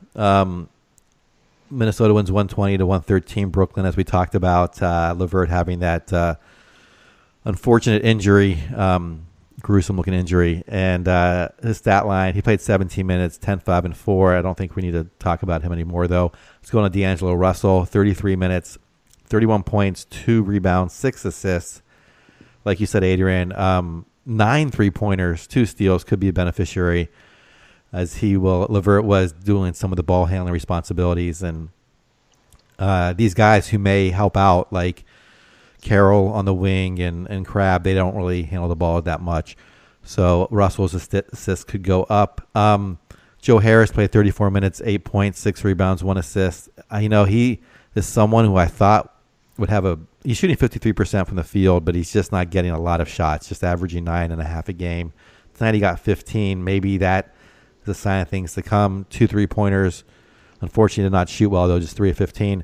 Minnesota wins 120-113. Brooklyn, as we talked about, Levert having that unfortunate injury, gruesome-looking injury. And his stat line, he played 17 minutes, 10, 5, and 4. I don't think we need to talk about him anymore, though. Let's go on to D'Angelo Russell, 33 minutes, 31 points, 2 rebounds, 6 assists. Like you said, Adrian, 9 3-pointers, 2 steals, could be a beneficiary as Levert was doing some of the ball handling responsibilities. And these guys who may help out, like Carroll on the wing and Crabbe, they don't really handle the ball that much. So Russell's assists could go up. Joe Harris played 34 minutes, 8 points, 6 rebounds, 1 assist. He is someone who I thought would have a he's shooting 53% from the field, but he's just not getting a lot of shots, just averaging 9.5 a game. Tonight he got 15. Maybe that is a sign of things to come. 2 3-pointers. Unfortunately, did not shoot well, though, just 3 of 15.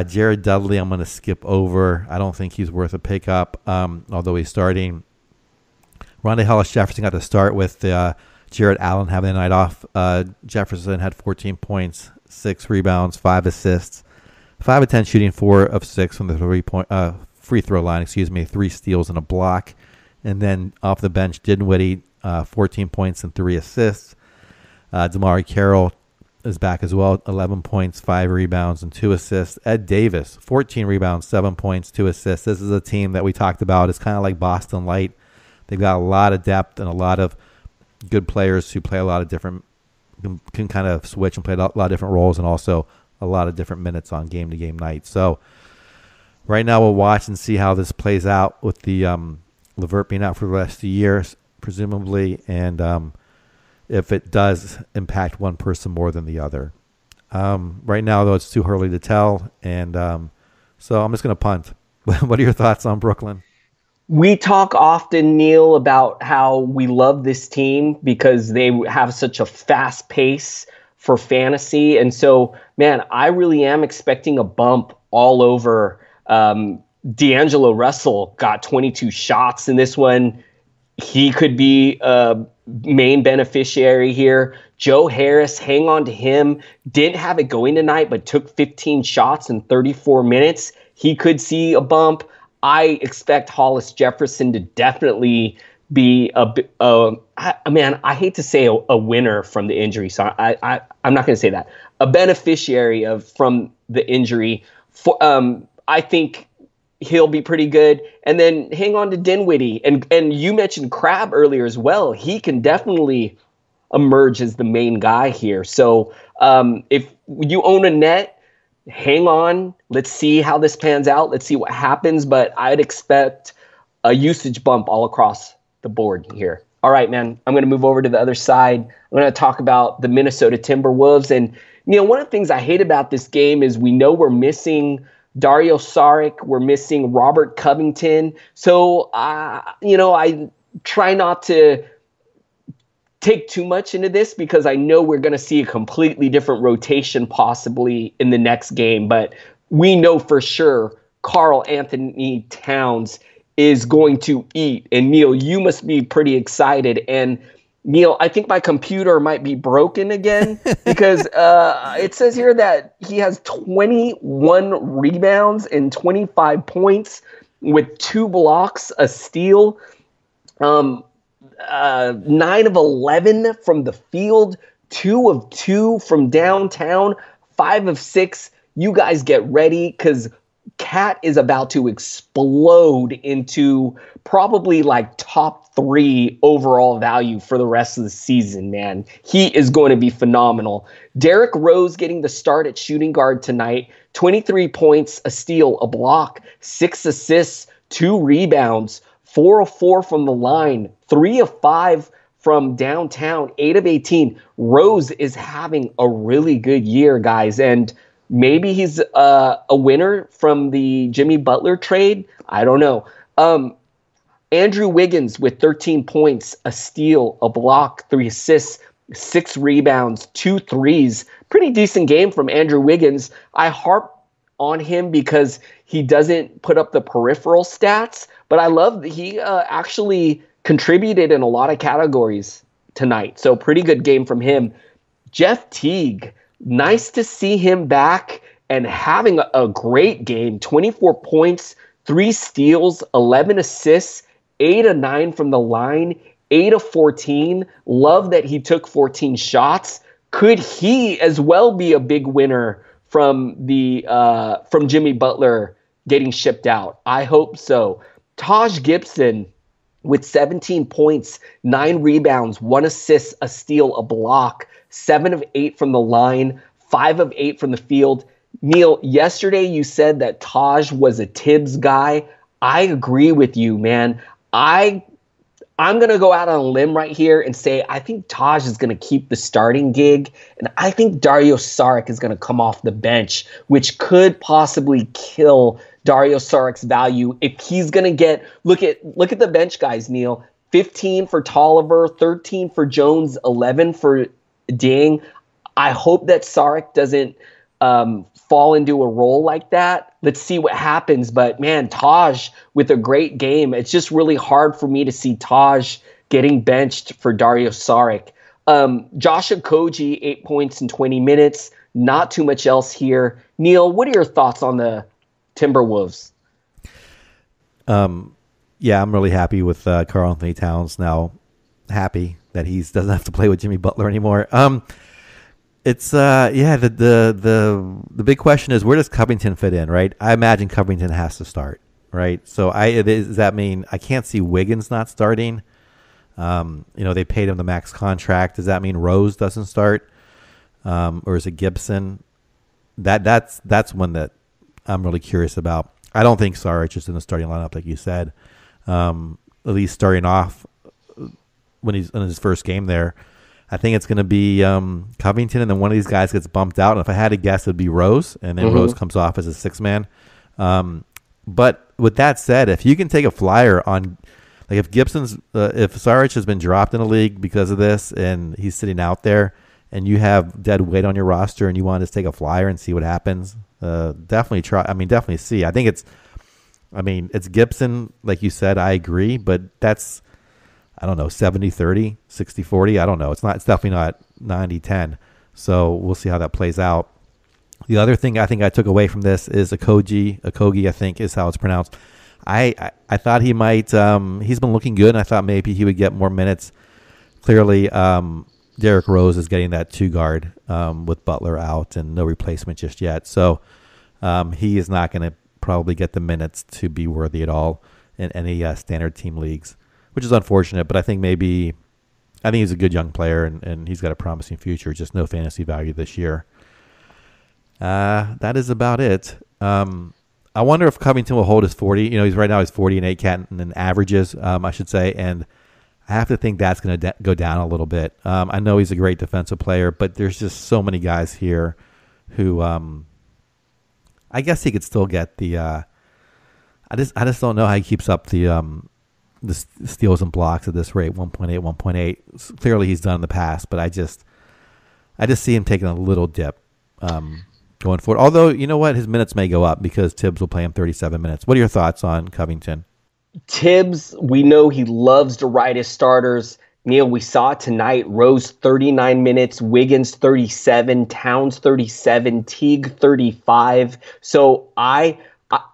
Jared Dudley, I'm going to skip over. I don't think he's worth a pickup, although he's starting. Rondé Hollis-Jefferson got to start with Jared Allen having the night off. Jefferson had 14 points, 6 rebounds, 5 assists, 5 of 10 shooting, 4 of 6 from the free throw line, 3 steals and a block. And then off the bench, Dinwiddie, 14 points and 3 assists. Damari Carroll is back as well, 11 points, 5 rebounds, and 2 assists. Ed Davis, 14 rebounds, 7 points, 2 assists. This is a team that we talked about. It's kind of like Boston Light. They've got a lot of depth and a lot of good players who play a lot of different, can kind of switch and play a lot of different roles, and also a lot of different minutes on game-to-game nights. So right now we'll watch and see how this plays out with the Levert being out for the rest of the year, presumably, and if it does impact one person more than the other. Right now, though, it's too early to tell, and so I'm just going to punt. What are your thoughts on Brooklyn? We talk often, Neil, about how we love this team because they have such a fast pace for fantasy. And so, man, I really am expecting a bump all over. D'Angelo Russell got 22 shots in this one. He could be a main beneficiary here. Joe Harris, hang on to him. Didn't have it going tonight, but took 15 shots in 34 minutes. He could see a bump. I expect Hollis Jefferson to definitely be I hate to say a winner from the injury, so I'm not going to say that. A beneficiary from the injury. I think he'll be pretty good. And then hang on to Dinwiddie. And you mentioned Crabbe earlier as well. He can definitely emerge as the main guy here. So if you own a net, hang on. Let's see how this pans out. Let's see what happens. But I'd expect a usage bump all across the board here. All right, man. I'm going to move over to the other side. I'm going to talk about the Minnesota Timberwolves. And, one of the things I hate about this game is we know we're missing Dario Saric. We're missing Robert Covington. So, I try not to take too much into this because I know we're going to see a completely different rotation possibly in the next game. But we know for sure Karl Anthony Towns is going to eat. And Neil, you must be pretty excited. And Neil, I think my computer might be broken again because it says here that he has 21 rebounds and 25 points with 2 blocks, a steal. 9 of 11 from the field, 2 of 2 from downtown, 5 of 6. You guys get ready because Cat is about to explode into probably like top 3 overall value for the rest of the season, man. He is going to be phenomenal. Derrick Rose getting the start at shooting guard tonight. 23 points, a steal, a block, 6 assists, 2 rebounds, 4 of 4 from the line, 3 of 5 from downtown, 8 of 18. Rose is having a really good year, guys. And maybe he's a winner from the Jimmy Butler trade. I don't know. Andrew Wiggins with 13 points, a steal, a block, 3 assists, 6 rebounds, 2 threes. Pretty decent game from Andrew Wiggins. I harp on him because he doesn't put up the peripheral stats, but I love that he actually contributed in a lot of categories tonight. So pretty good game from him. Jeff Teague, nice to see him back and having a great game. 24 points, 3 steals, 11 assists, 8 of 9 from the line, 8 of 14. Love that he took 14 shots. Could he as well be a big winner from Jimmy Butler getting shipped out? I hope so. Taj Gibson with 17 points, 9 rebounds, 1 assist, a steal, a block, 7 of 8 from the line, 5 of 8 from the field. Neil, yesterday you said that Taj was a Tibbs guy. I agree with you, man. I'm going to go out on a limb right here and say I think Taj is going to keep the starting gig, and I think Dario Saric is going to come off the bench, which could possibly kill Dario Saric's value. If he's going to get, look at the bench guys, Neil. 15 for Tolliver, 13 for Jones, 11 for Ding. I hope that Saric doesn't fall into a role like that. Let's see what happens. But man, Taj with a great game. It's just really hard for me to see Taj getting benched for Dario Saric. Josh Okogie, 8 points in 20 minutes. Not too much else here. Neil, what are your thoughts on the Timberwolves? Yeah, I'm really happy with Karl Anthony Towns now. Happy that he doesn't have to play with Jimmy Butler anymore. It's the big question is, where does Covington fit in, right? I imagine Covington has to start, right? So does that mean I can't see Wiggins not starting? They paid him the max contract. Does that mean Rose doesn't start? Or is it Gibson? That's one that I'm really curious about. I don't think Saric is in the starting lineup, like you said. At least starting off when he's in his first game there. I think it's going to be Covington, and then one of these guys gets bumped out. And if I had to guess, it would be Rose, and then Rose comes off as a sixth man. But with that said, if you can take a flyer on, like if Saric has been dropped in the league because of this, and he's sitting out there, and you have dead weight on your roster, and you want to just take a flyer and see what happens, definitely try. I mean, definitely see. I think it's Gibson, like you said. I agree, but that's, I don't know, 70-30, 60-40. I don't know. It's definitely not 90-10. So we'll see how that plays out. The other thing I think I took away from this is Okogie, I think is how it's pronounced. I thought he might, he's been looking good, and I thought maybe he would get more minutes. Clearly, Derrick Rose is getting that two guard with Butler out and no replacement just yet. So he is not going to probably get the minutes to be worthy at all in any standard team leagues, which is unfortunate. But I think he's a good young player, and he's got a promising future, just no fantasy value this year. That is about it. I wonder if Covington will hold his 40. He's 40 and 8 cat and averages, I should say, and I have to think that's going to go down a little bit. I know he's a great defensive player, but there's just so many guys here who, I guess he could still get the. I just don't know how he keeps up the steals and blocks at this rate, 1.8. Clearly, he's done in the past, but I just see him taking a little dip going forward. Although, you know what, his minutes may go up because Tibbs will play him 37 minutes. What are your thoughts on Covington? Tibbs, we know he loves to ride his starters. Neil, we saw it tonight. Rose 39 minutes, Wiggins 37, Towns 37, Teague 35. So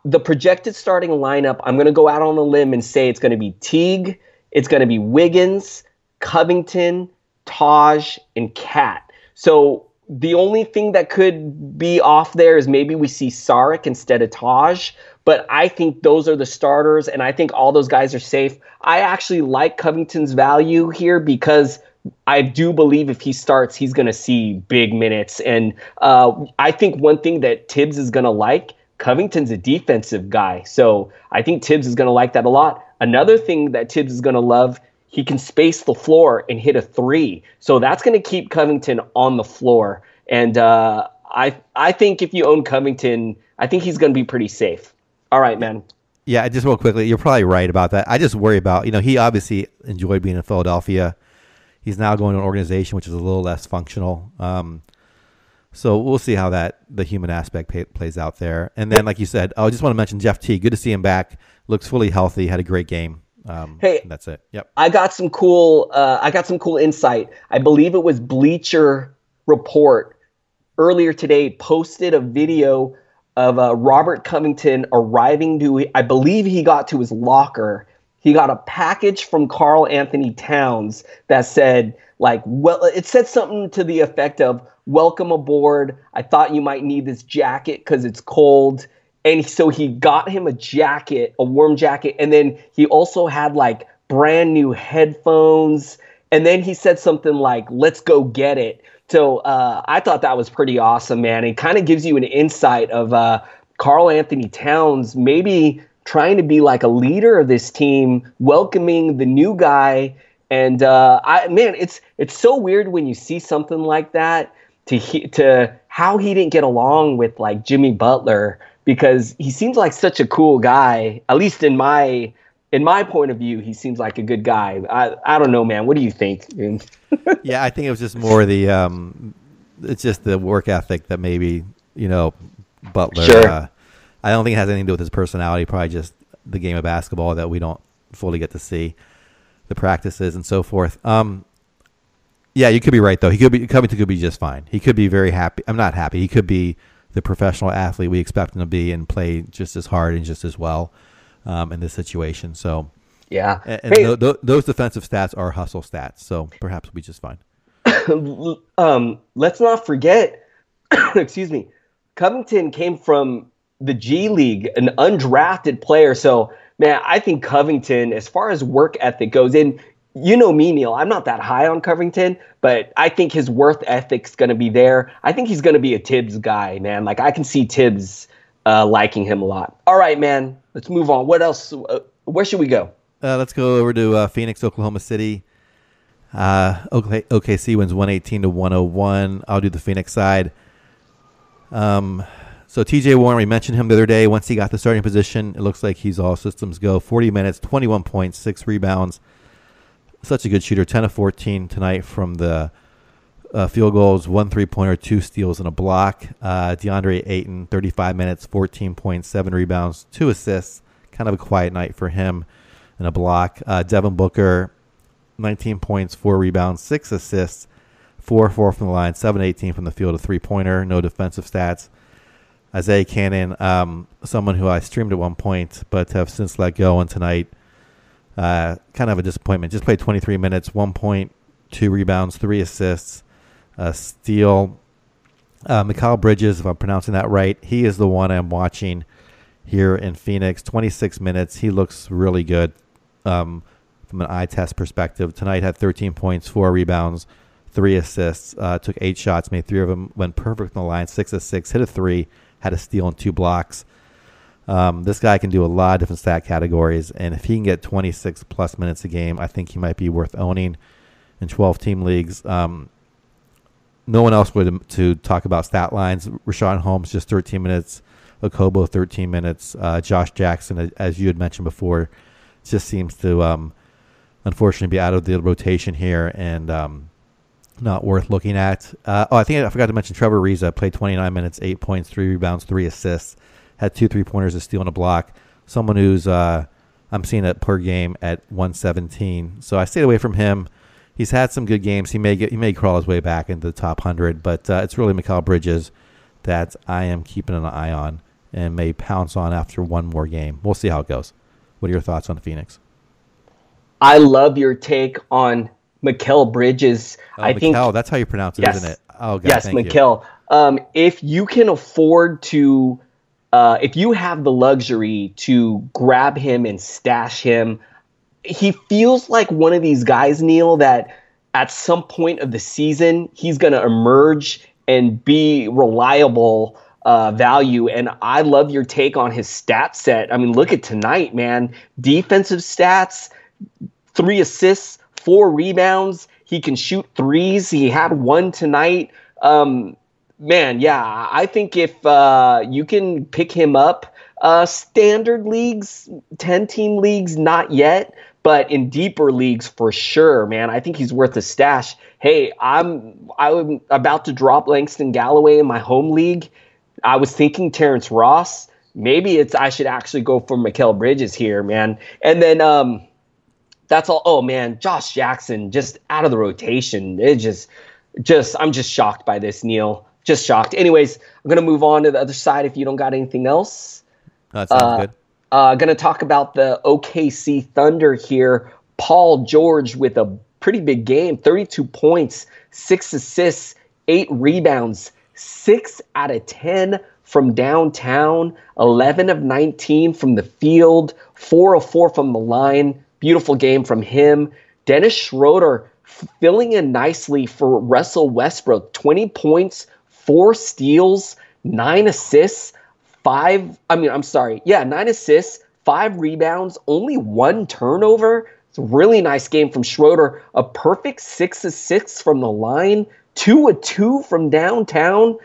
the projected starting lineup, I'm going to go out on a limb and say it's going to be Teague, it's going to be Wiggins, Covington, Taj, and Cat. So the only thing that could be off there is maybe we see Saric instead of Taj. But I think those are the starters, and I think all those guys are safe. I actually like Covington's value here because I do believe if he starts, he's going to see big minutes. And I think one thing that Tibbs is going to like, Covington's a defensive guy. So I think Tibbs is going to like that a lot. Another thing that Tibbs is going to love, he can space the floor and hit a three. So that's going to keep Covington on the floor. And I think if you own Covington, I think he's going to be pretty safe. All right, man. Yeah, just real quickly, you're probably right about that. I just worry about, he obviously enjoyed being in Philadelphia. He's now going to an organization which is a little less functional. So we'll see how the human aspect plays out there. And then, like you said, I just want to mention Jeff T. Good to see him back. Looks fully healthy. Had a great game. Hey, that's it. Yep. I got some cool insight. I believe it was Bleacher Report earlier today posted a video of Robert Covington arriving to, I believe he got to his locker. He got a package from Karl Anthony Towns that said, it said something to the effect of, "Welcome aboard. I thought you might need this jacket because it's cold." And so he got him a jacket, a warm jacket. And then he also had brand new headphones. And then he said something like, "Let's go get it." So I thought that was pretty awesome, man. It kind of gives you an insight of Karl Anthony Towns maybe trying to be like a leader of this team, welcoming the new guy. And it's so weird when you see something like that to how he didn't get along with Jimmy Butler. because he seems like such a cool guy. At least in my point of view, he seems like a good guy. I don't know, man. What do you think? Yeah, I think it was just more it's just the work ethic that maybe, Butler. Sure. I don't think it has anything to do with his personality. Probably just the game of basketball that we don't fully get to see, the practices and so forth. Yeah, you could be right though. Covington could be just fine. He could be very happy. I'm not happy. He could be the professional athlete we expect him to be and play just as hard and just as well in this situation. So yeah, and those defensive stats are hustle stats. So perhaps we'll be just fine. Let's not forget, excuse me, Covington came from the G League, an undrafted player. So, man, I think Covington, as far as work ethic goes, and you know me, Neil, I'm not that high on Covington, but I think his work ethic's going to be there. I think he's going to be a Tibbs guy, man. Like, I can see Tibbs liking him a lot. All right, man, let's move on. What else? Where should we go? Let's go over to Phoenix, Oklahoma City. OKC wins 118-101. I'll do the Phoenix side. So TJ Warren, we mentioned him the other day. Once he got the starting position, it looks like he's all systems go. 40 minutes, 21 points, 6 rebounds. Such a good shooter. 10 of 14 tonight from the field goals, 1 3-pointer, 2 steals, and a block. DeAndre Ayton, 35 minutes, 14 points, 7 rebounds, 2 assists. Kind of a quiet night for him and a block. Devin Booker, 19 points, 4 rebounds, 6 assists, 4-4 from the line, 7-18 from the field, a 3-pointer, no defensive stats. Isaiah Cannon, someone who I streamed at one point but have since let go, and tonight kind of a disappointment. Just played 23 minutes, 1 point, 2 rebounds, 3 assists, a steal. Mikal Bridges, if I'm pronouncing that right, he is the one I'm watching here in Phoenix. 26 minutes. He looks really good from an eye test perspective. Tonight had 13 points, 4 rebounds, 3 assists, took 8 shots, made 3 of them, went perfect on the line, 6 of 6, hit a 3, had a steal and 2 blocks. This guy can do a lot of different stat categories, and if he can get 26-plus minutes a game, I think he might be worth owning in 12-team leagues. No one else would to talk about stat lines. Rashawn Holmes, just 13 minutes. Okobo, 13 minutes. Josh Jackson, as you had mentioned before, just seems to unfortunately be out of the rotation here and not worth looking at. I think I forgot to mention Trevor Ariza played 29 minutes, 8 points, 3 rebounds, 3 assists, had 2 3-pointers, a steal, and a block. Someone who's I'm seeing it per game at 117. So I stayed away from him. He's had some good games. He may crawl his way back into the top 100, but it's really Mikal Bridges that I am keeping an eye on and may pounce on after one more game. We'll see how it goes. What are your thoughts on Phoenix? I love your take on Mikal Bridges. I think that's how you pronounce it, yes, isn't it? Oh, God, yes, Mikal. If you can afford to, if you have the luxury to grab him and stash him, he feels like one of these guys, Neil, that at some point of the season, he's going to emerge and be reliable value. And I love your take on his stat set. I mean, look at tonight, man. Defensive stats, 3 assists, 4 rebounds. He can shoot threes. He had 1 tonight. Man, yeah, I think if you can pick him up, standard leagues, 10-team leagues, not yet, but in deeper leagues for sure, man. I think he's worth a stash. Hey, I'm about to drop Langston Galloway in my home league. I was thinking Terrence Ross. Maybe I should actually go for Mikal Bridges here, man. And then that's all. Oh man, Josh Jackson just out of the rotation. It I'm just shocked by this, Neil. Just shocked. Anyways, I'm gonna move on to the other side if you don't got anything else. That sounds good. Gonna talk about the OKC Thunder here. Paul George with a pretty big game, 32 points, 6 assists, 8 rebounds, 6 out of 10 from downtown, 11 of 19 from the field, 4 of 4 from the line. Beautiful game from him. Dennis Schroeder filling in nicely for Russell Westbrook. 20 points, 4 steals, 9 assists, 9 assists, 5 rebounds, only 1 turnover. It's a really nice game from Schroeder. A perfect 6 of 6 from the line, 2 of 2 from downtown.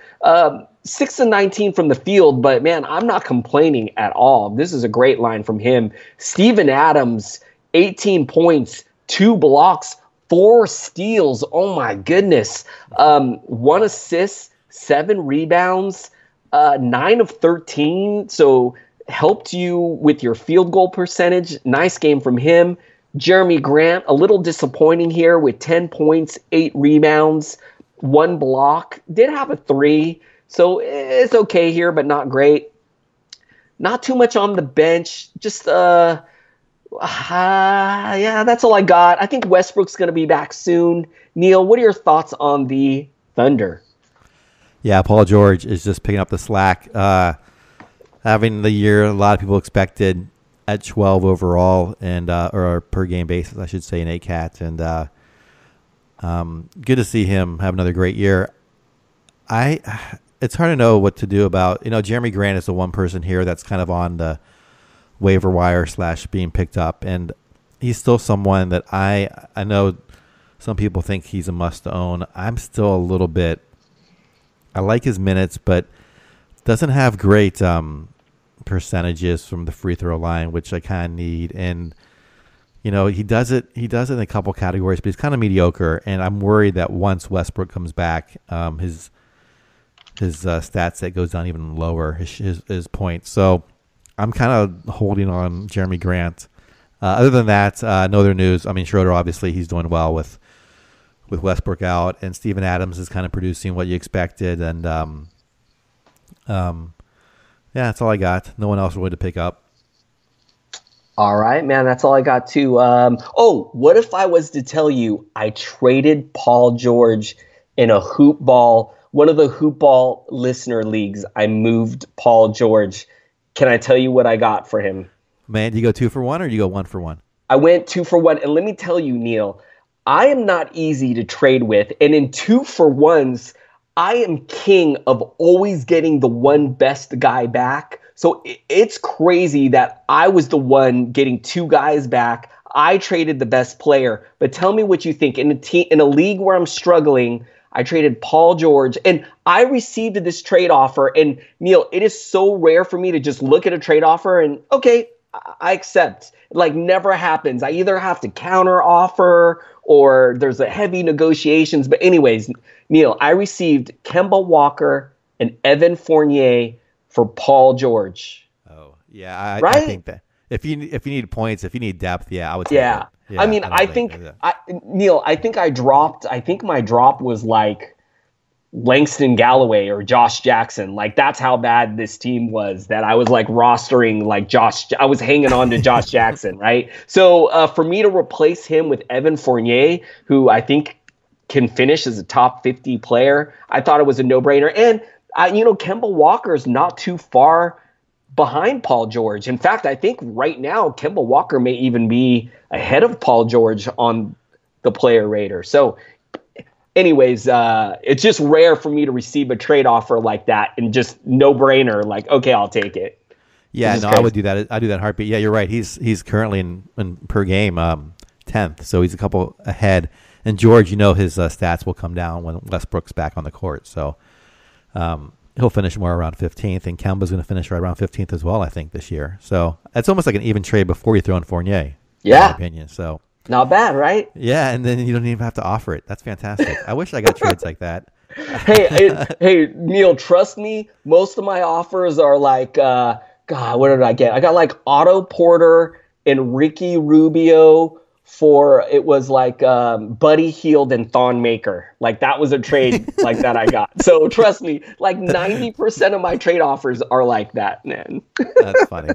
6 and 19 from the field, but man, I'm not complaining at all. This is a great line from him. Steven Adams, 18 points, 2 blocks, 4 steals. Oh my goodness. 1 assist, 7 rebounds, 9 of 13. So helped you with your field goal percentage. Nice game from him. Jeremy Grant, a little disappointing here with 10 points, 8 rebounds, 1 block. Did have a 3. So it's okay here, but not great. Not too much on the bench. Just, yeah, that's all I got. I think Westbrook's going to be back soon. Neil, what are your thoughts on the Thunder? Yeah, Paul George is just picking up the slack. Having the year a lot of people expected at 12 overall and or per game basis, I should say, in ACAT. And good to see him have another great year. It's hard to know what to do about, Jeremy Grant is the one person here that's kind of on the waiver wire / being picked up. And he's still someone that I know some people think he's a must own. I'm still a little bit, I like his minutes, but doesn't have great percentages from the free throw line, which I kind of need. And, he does it in a couple categories, but he's kind of mediocre. And I'm worried that once Westbrook comes back, his stats that goes down even lower, his points. So I'm kind of holding on Jeremy Grant. Other than that, no other news. I mean, Schroeder, obviously, he's doing well with Westbrook out, and Steven Adams is kind of producing what you expected. And yeah, that's all I got. No one else really to pick up. All right, man, that's all I got too. What if I was to tell you I traded Paul George in a hoop ball, one of the hoop ball listener leagues? I moved Paul George. Can I tell you what I got for him? Man, do you go 2 for 1 or do you go 1 for 1? I went 2 for 1. And let me tell you, Neil, I am not easy to trade with. And in 2 for 1s, I am king of always getting the one best guy back. So it's crazy that I was the one getting 2 guys back. I traded the best player. But tell me what you think. In a league where I'm struggling, I traded Paul George, and I received this trade offer. And Neil, it is so rare for me to just look at a trade offer and, okay, I accept. Like, never happens. I either have to counter offer or there's a heavy negotiations. But anyways, Neil, I received Kemba Walker and Evan Fournier for Paul George. Oh, yeah. Right? I think that if you need points, if you need depth, yeah, I would take yeah. it. Yeah, I mean, Neil, I think my drop was like Langston Galloway or Josh Jackson. Like, that's how bad this team was, that I was like rostering like I was hanging on to Josh Jackson, right? So for me to replace him with Evan Fournier, who I think can finish as a top 50 player, I thought it was a no-brainer. And, Kemba Walker is not too far behind Paul George. In fact, I think right now Kemba Walker may even be ahead of Paul George on the player rater. So anyways, it's just rare for me to receive a trade offer like that and just no brainer. Like, okay, I'll take it. Yeah, no, I would do that. I do that in heartbeat. Yeah, you're right. He's currently in per game 10th, so he's a couple ahead. And George, his stats will come down when Westbrook's back on the court. So he'll finish more around 15th, and Kemba's going to finish right around 15th as well, I think, this year. So it's almost like an even trade before you throw in Fournier. Yeah, in my opinion. So not bad, right? Yeah, and then you don't even have to offer it. That's fantastic. I wish I got trades like that. Hey, Neil, trust me. Most of my offers are like, God, what did I get? I got like Otto Porter and Ricky Rubio for, it was like Buddy Hield and Thon Maker. Like, that was a trade like that I got. So trust me, like 90% of my trade offers are like that, man. That's funny.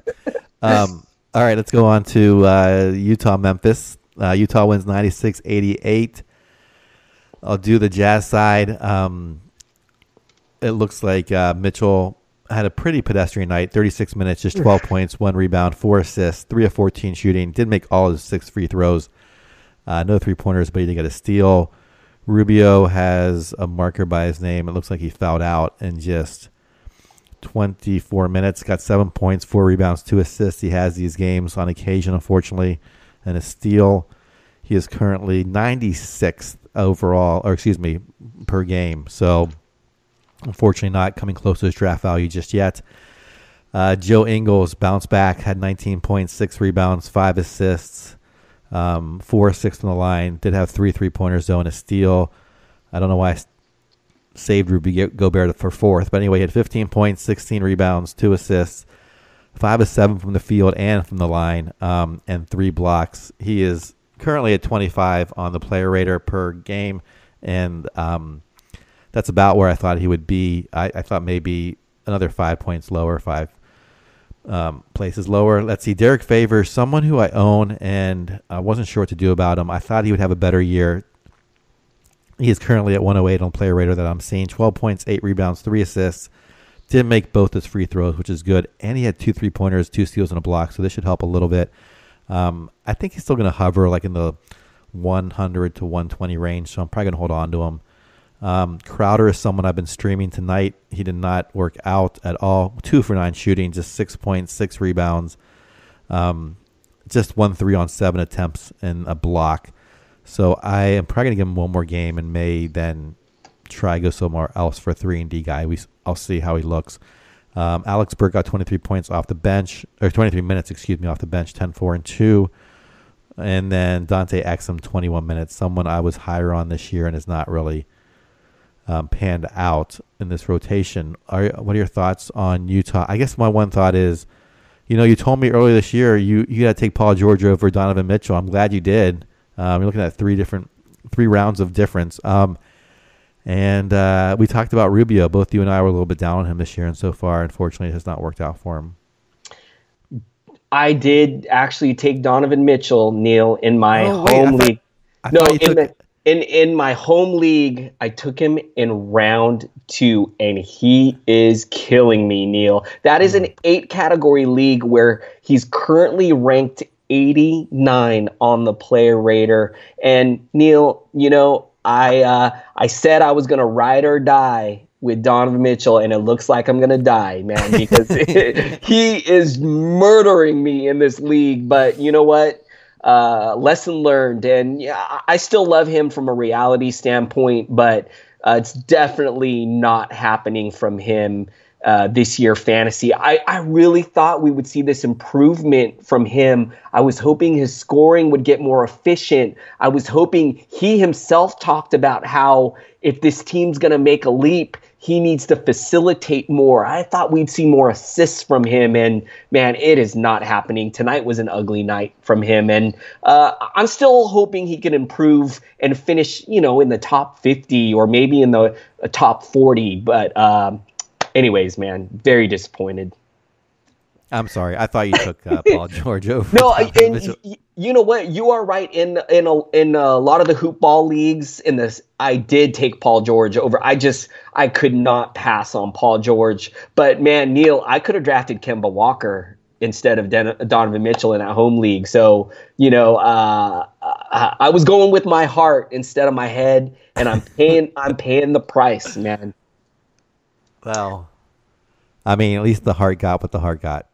All right, let's go on to Utah-Memphis. Utah wins 96-88. I'll do the Jazz side. It looks like Mitchell had a pretty pedestrian night. 36 minutes, just 12 points, 1 rebound, 4 assists, 3 of 14 shooting. Did make all his 6 free throws. No 3-pointers, but he did get a steal. Rubio has a marker by his name. It looks like he fouled out in just 24 minutes. Got 7 points, 4 rebounds, 2 assists. He has these games on occasion, unfortunately, and a steal. He is currently 96th overall, per game. So unfortunately not coming close to his draft value just yet. Joe Ingles bounced back, had 19 points, 6 rebounds, 5 assists, 4 assists from the line. Did have 3 3-pointers, though, and a steal. I don't know why I saved Rudy Gobert for fourth. But anyway, he had 15 points, 16 rebounds, 2 assists, 5 of 7 from the field and from the line, and 3 blocks. He is currently at 25 on the player rater per game, and that's about where I thought he would be. I thought maybe another 5 points lower, 5 places lower. Let's see, Derek Favors, someone who I own, and I wasn't sure what to do about him. I thought he would have a better year. He is currently at 108 on player rater that I'm seeing. 12 points, 8 rebounds, 3 assists. Did make both his free throws, which is good. And he had 2 3-pointers, 2 steals, and a block, so this should help a little bit. I think he's still going to hover like in the 100 to 120 range, so I'm probably going to hold on to him. Crowder is someone I've been streaming tonight. He did not work out at all. 2 for 9 shooting, just 6 points, 6 rebounds, just 1 3 on 7 attempts and a block. So I am probably going to give him one more game and may then try go somewhere else for a 3-and-D guy. I'll see how he looks. Alex Burke got 23 points off the bench, or 23 minutes, off the bench, 10, 4, and 2. And then Dante Exum, 21 minutes, someone I was higher on this year and is not really panned out in this rotation. What are your thoughts on Utah? I guess my one thought is, you told me earlier this year you got to take Paul George over Donovan Mitchell. I'm glad you did. You're looking at 3 rounds of difference. And we talked about Rubio. Both you and I were a little bit down on him this year, and so far, unfortunately, it has not worked out for him. I did actually take Donovan Mitchell, Neil, in my home league. In my home league, I took him in round 2, and he is killing me, Neil. That is an 8-category league where he's currently ranked 89 on the player rater. And Neil, I said I was going to ride or die with Donovan Mitchell, and it looks like I'm going to die, man, because he is murdering me in this league. But you know what? Lesson learned. And yeah, I still love him from a reality standpoint, but it's definitely not happening from him this year fantasy. I really thought we would see this improvement from him. I was hoping his scoring would get more efficient. I was hoping he himself talked about how if this team's going to make a leap, he needs to facilitate more. I thought we'd see more assists from him, and man, it is not happening. Tonight was an ugly night from him, and I'm still hoping he can improve and finish, in the top 50 or maybe in the top 40, but anyways, man, very disappointed. I'm sorry. I thought you took Paul George over. No, and you know what? You are right. In a lot of the hoop ball leagues, in this, I did take Paul George over. I could not pass on Paul George. But man, Neil, I could have drafted Kemba Walker instead of Donovan Mitchell in that home league. So I was going with my heart instead of my head, and I'm paying the price, man. Well, I mean, at least the heart got what the heart got.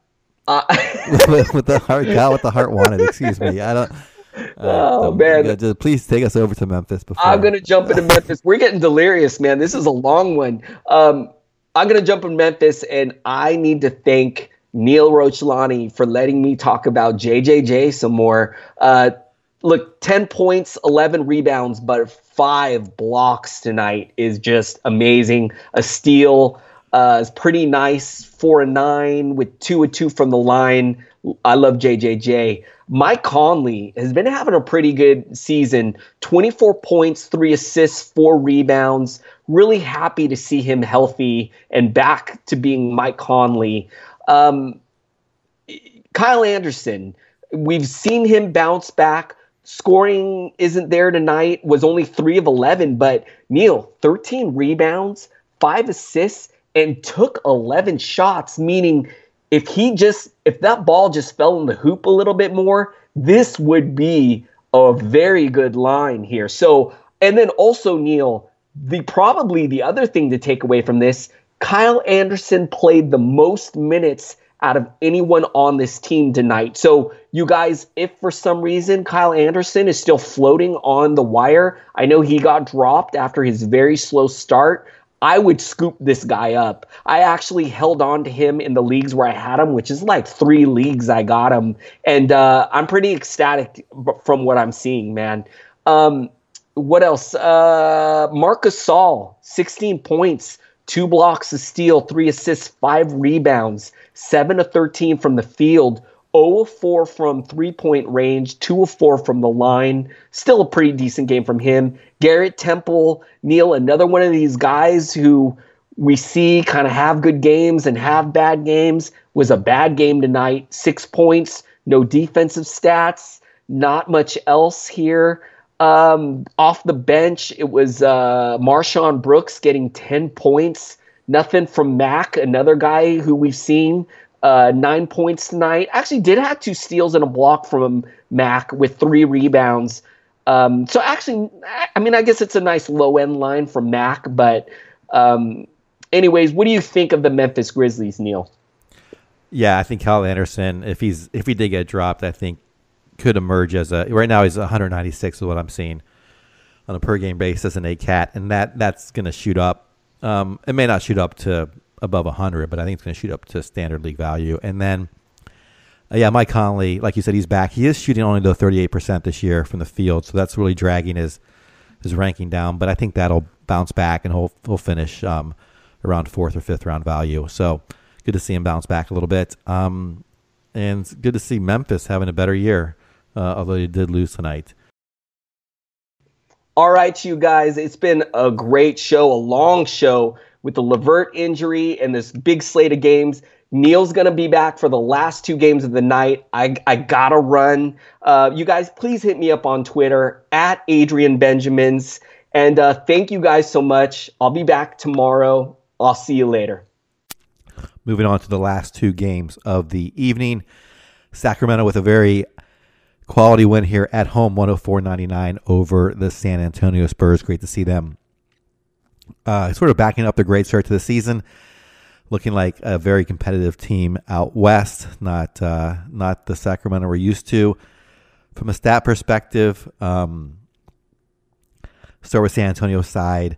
What the heart got what the heart wanted. Excuse me. I don't. Man, just please take us over to Memphis. I'm gonna jump into Memphis. We're getting delirious, man. This is a long one. I'm gonna jump in Memphis, and I need to thank Neil Rochlani for letting me talk about JJJ some more. Look, 10 points, 11 rebounds, but 5 blocks tonight is just amazing. A steal is pretty nice. 4 and 9 with 2 and 2 from the line. I love JJJ. Mike Conley has been having a pretty good season. 24 points, 3 assists, 4 rebounds. Really happy to see him healthy and back to being Mike Conley. Kyle Anderson, we've seen him bounce back. Scoring isn't there tonight, was only 3 of 11, but Neil, 13 rebounds, 5 assists, and took 11 shots, meaning if that ball just fell in the hoop a little bit more, this would be a very good line here. So, and then also, Neil, probably the other thing to take away from this, Kyle Anderson played the most minutes out of anyone on this team tonight. So you guys, if for some reason Kyle Anderson is still floating on the wire, I know he got dropped after his very slow start. I would scoop this guy up. I actually held on to him in the leagues where I had him, which is like 3 leagues I got him. And I'm pretty ecstatic from what I'm seeing, man. What else? Marcus Saul, 16 points, 2 blocks, a steal, 3 assists, 5 rebounds, 7 of 13 from the field, 0 of 4 from 3-point range, 2 of 4 from the line. Still a pretty decent game from him. Garrett Temple, Neil, another one of these guys who we see kind of have good games and have bad games, was a bad game tonight. 6 points, no defensive stats, not much else here. Off the bench, it was Marshawn Brooks getting 10 points. Nothing from Mac, another guy who we've seen. 9 points tonight. Actually did have 2 steals and a block from Mac with 3 rebounds. So actually, I mean, I guess it's a nice low-end line from Mac. But anyways, what do you think of the Memphis Grizzlies, Neil? Yeah, I think Kyle Anderson, if he did get dropped, I think could emerge as right now he's 196 is what I'm seeing on a per game basis in ACAT, and that's going to shoot up. It may not shoot up to above 100, but I think it's going to shoot up to standard league value. And then, Mike Conley, like you said, he's back. He is shooting only to 38% this year from the field, so that's really dragging his ranking down. But I think that'll bounce back, and he'll finish around 4th or 5th round value. So good to see him bounce back a little bit. And it's good to see Memphis having a better year, although they did lose tonight. All right, you guys, it's been a great show, a long show with the Levert injury and this big slate of games. Neil's going to be back for the last 2 games of the night. I got to run. You guys, please hit me up on Twitter at Adrian Benjamins. And thank you guys so much. I'll be back tomorrow. I'll see you later. Moving on to the last 2 games of the evening. Sacramento with a very quality win here at home, 104-99 over the San Antonio Spurs. Great to see them sort of backing up their great start to the season, looking like a very competitive team out west, not the Sacramento we're used to. From a stat perspective, start with San Antonio's side.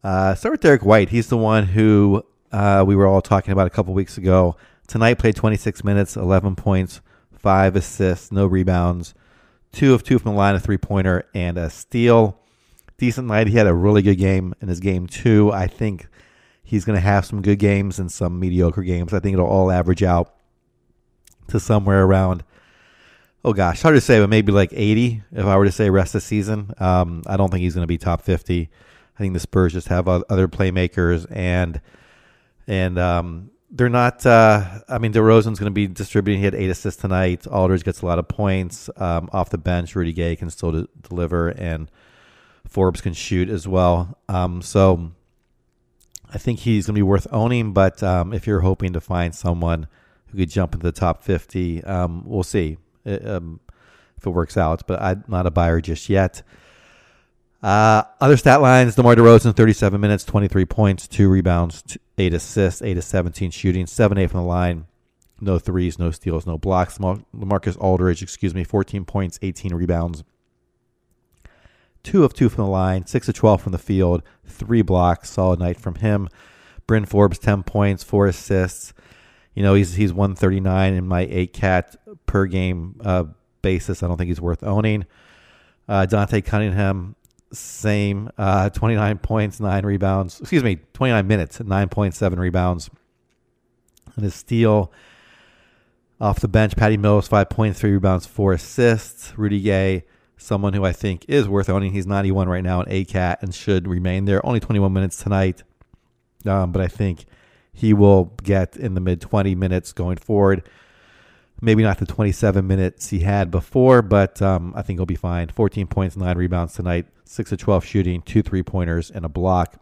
Start with Derek White. He's the one who we were all talking about a couple weeks ago. Tonight played 26 minutes, 11 points, 5 assists, no rebounds, 2 of 2 from the line, a 3-pointer, and a steal. Decent night. He had a really good game in his game 2. I think he's going to have some good games and some mediocre games. I think it'll all average out to somewhere around, hard to say, but maybe like 80 if I were to say rest of the season. I don't think he's going to be top 50. I think the Spurs just have other playmakers, and they're not. DeRozan's going to be distributing. He had 8 assists tonight. Aldridge gets a lot of points off the bench. Rudy Gay can still deliver, and Forbes can shoot as well. So I think he's going to be worth owning. But if you're hoping to find someone who could jump into the top 50, we'll see if it works out. But I'm not a buyer just yet. Other stat lines: DeMar DeRozan, 37 minutes, 23 points, 2 rebounds, 8 assists, 8 of 17 shooting, 7-8 from the line, no threes, no steals, no blocks. LaMarcus Aldridge, 14 points, 18 rebounds, 2 of 2 from the line, 6 of 12 from the field, 3 blocks. Solid night from him. Bryn Forbes, 10 points, 4 assists. He's 139 in my 8-cat per game basis. I don't think he's worth owning. Dante Cunningham, same, 29 points, 9 rebounds. 29 minutes, 9.7 rebounds. And his steal off the bench, Patty Mills, 5 points, 3 rebounds, 4 assists. Rudy Gay, someone who I think is worth owning. He's 91 right now in ACAT and should remain there. Only 21 minutes tonight, but I think he will get in the mid-20 minutes going forward. Maybe not the 27 minutes he had before, but I think he'll be fine. 14 points, 9 rebounds tonight, 6 of 12 shooting, 2 3-pointers, and a block.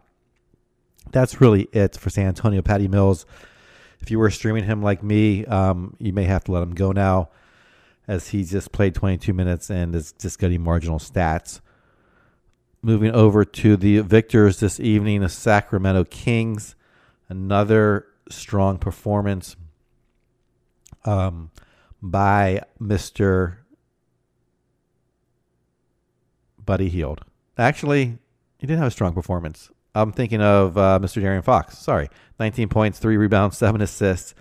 That's really it for San Antonio. Patty Mills, if you were streaming him like me, you may have to let him go now, as he just played 22 minutes and is just getting marginal stats. Moving over to the victors this evening, the Sacramento Kings. Another strong performance by Mr. Buddy Hield. Actually, he didn't have a strong performance. I'm thinking of Mr. Darren Fox. Sorry. 19 points, 3 rebounds, 7 assists,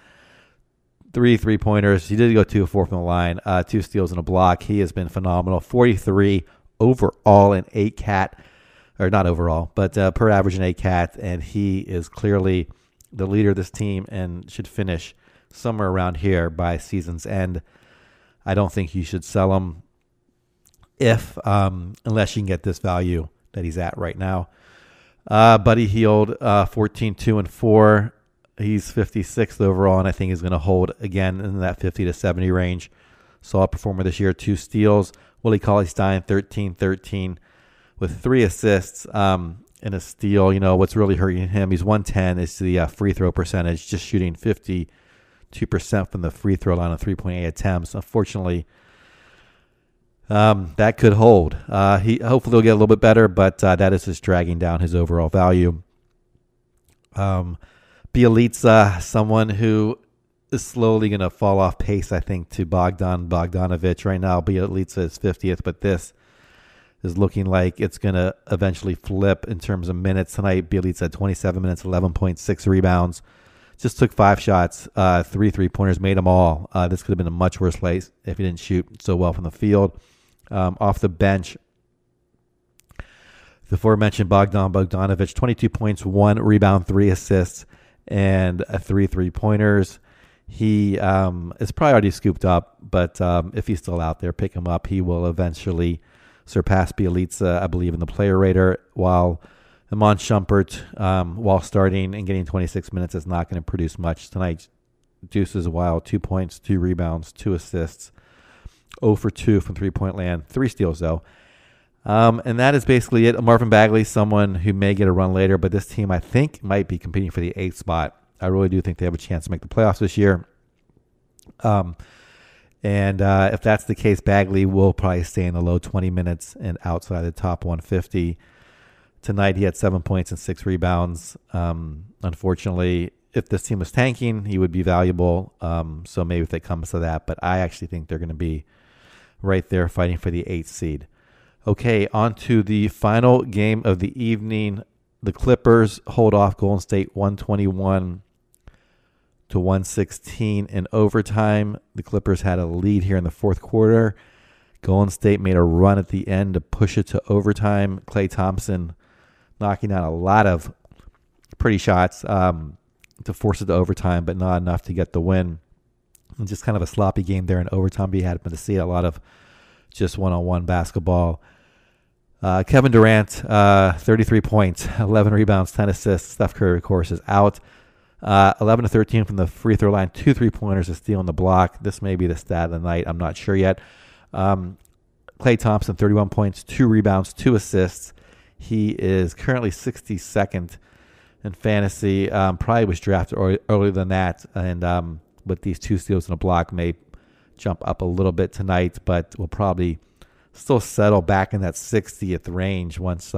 3 3-pointers. He did go 2 of 4 from the line, 2 steals and a block. He has been phenomenal. 43 overall in 8 cat, or not overall, but per average in 8 cat. And he is clearly the leader of this team and should finish somewhere around here by season's end. I don't think you should sell him unless you can get this value that he's at right now. Buddy Hield, 14, 2, and 4. He's 56th overall, and I think he's going to hold again in that 50 to 70 range. Solid performer this year, 2 steals. Willie Cauley-Stein, 13, 13, with 3 assists and a steal. You know, what's really hurting him, he's 110, is the free throw percentage, just shooting 52% from the free throw line on 3.8 attempts. Unfortunately, that could hold. He hopefully will get a little bit better, but that is just dragging down his overall value. Bielitsa, someone who is slowly going to fall off pace, I think, to Bogdanovic. Right now, Bielitsa is 50th, but this is looking like it's going to eventually flip in terms of minutes. Tonight, Bielitsa had 27 minutes, 11.6 rebounds. Just took 5 shots, 3 3-pointers, made them all. This could have been a much worse place if he didn't shoot so well from the field. Off the bench, the aforementioned Bogdanovic, 22 points, 1 rebound, 3 assists, and 3 3-pointers. He is probably already scooped up, but if he's still out there, pick him up. He will eventually surpass Bielitsa, I believe, in the player rater, while Iman Shumpert, while starting and getting 26 minutes, is not going to produce much tonight. Deuces wild, 2 points, 2 rebounds, 2 assists, 0 for 2 from three-point land, 3 steals, though. And that is basically it. Marvin Bagley, someone who may get a run later, but this team, I think, might be competing for the 8th spot. I really do think they have a chance to make the playoffs this year. And if that's the case, Bagley will probably stay in the low 20 minutes and outside the top 150. Tonight, he had 7 points and 6 rebounds. Unfortunately, if this team was tanking, he would be valuable. So maybe if it comes to that, but I actually think they're going to be right there fighting for the 8th seed. Okay, on to the final game of the evening. The Clippers hold off Golden State 121 to 116 in overtime. The Clippers had a lead here in the fourth quarter. Golden State made a run at the end to push it to overtime. Klay Thompson knocking out a lot of pretty shots to force it to overtime, but not enough to get the win. And just kind of a sloppy game there in overtime. We had to see a lot of just one-on-one basketball. Kevin Durant, 33 points, 11 rebounds, 10 assists. Steph Curry, of course, is out. 11 to 13 from the free throw line, 2 3-pointers, a steal on the block. This may be the stat of the night. I'm not sure yet. Klay Thompson, 31 points, 2 rebounds, 2 assists. He is currently 62nd in fantasy. Probably was drafted earlier than that. And with these 2 steals and a block, may jump up a little bit tonight, but will probably still settle back in that 60th range once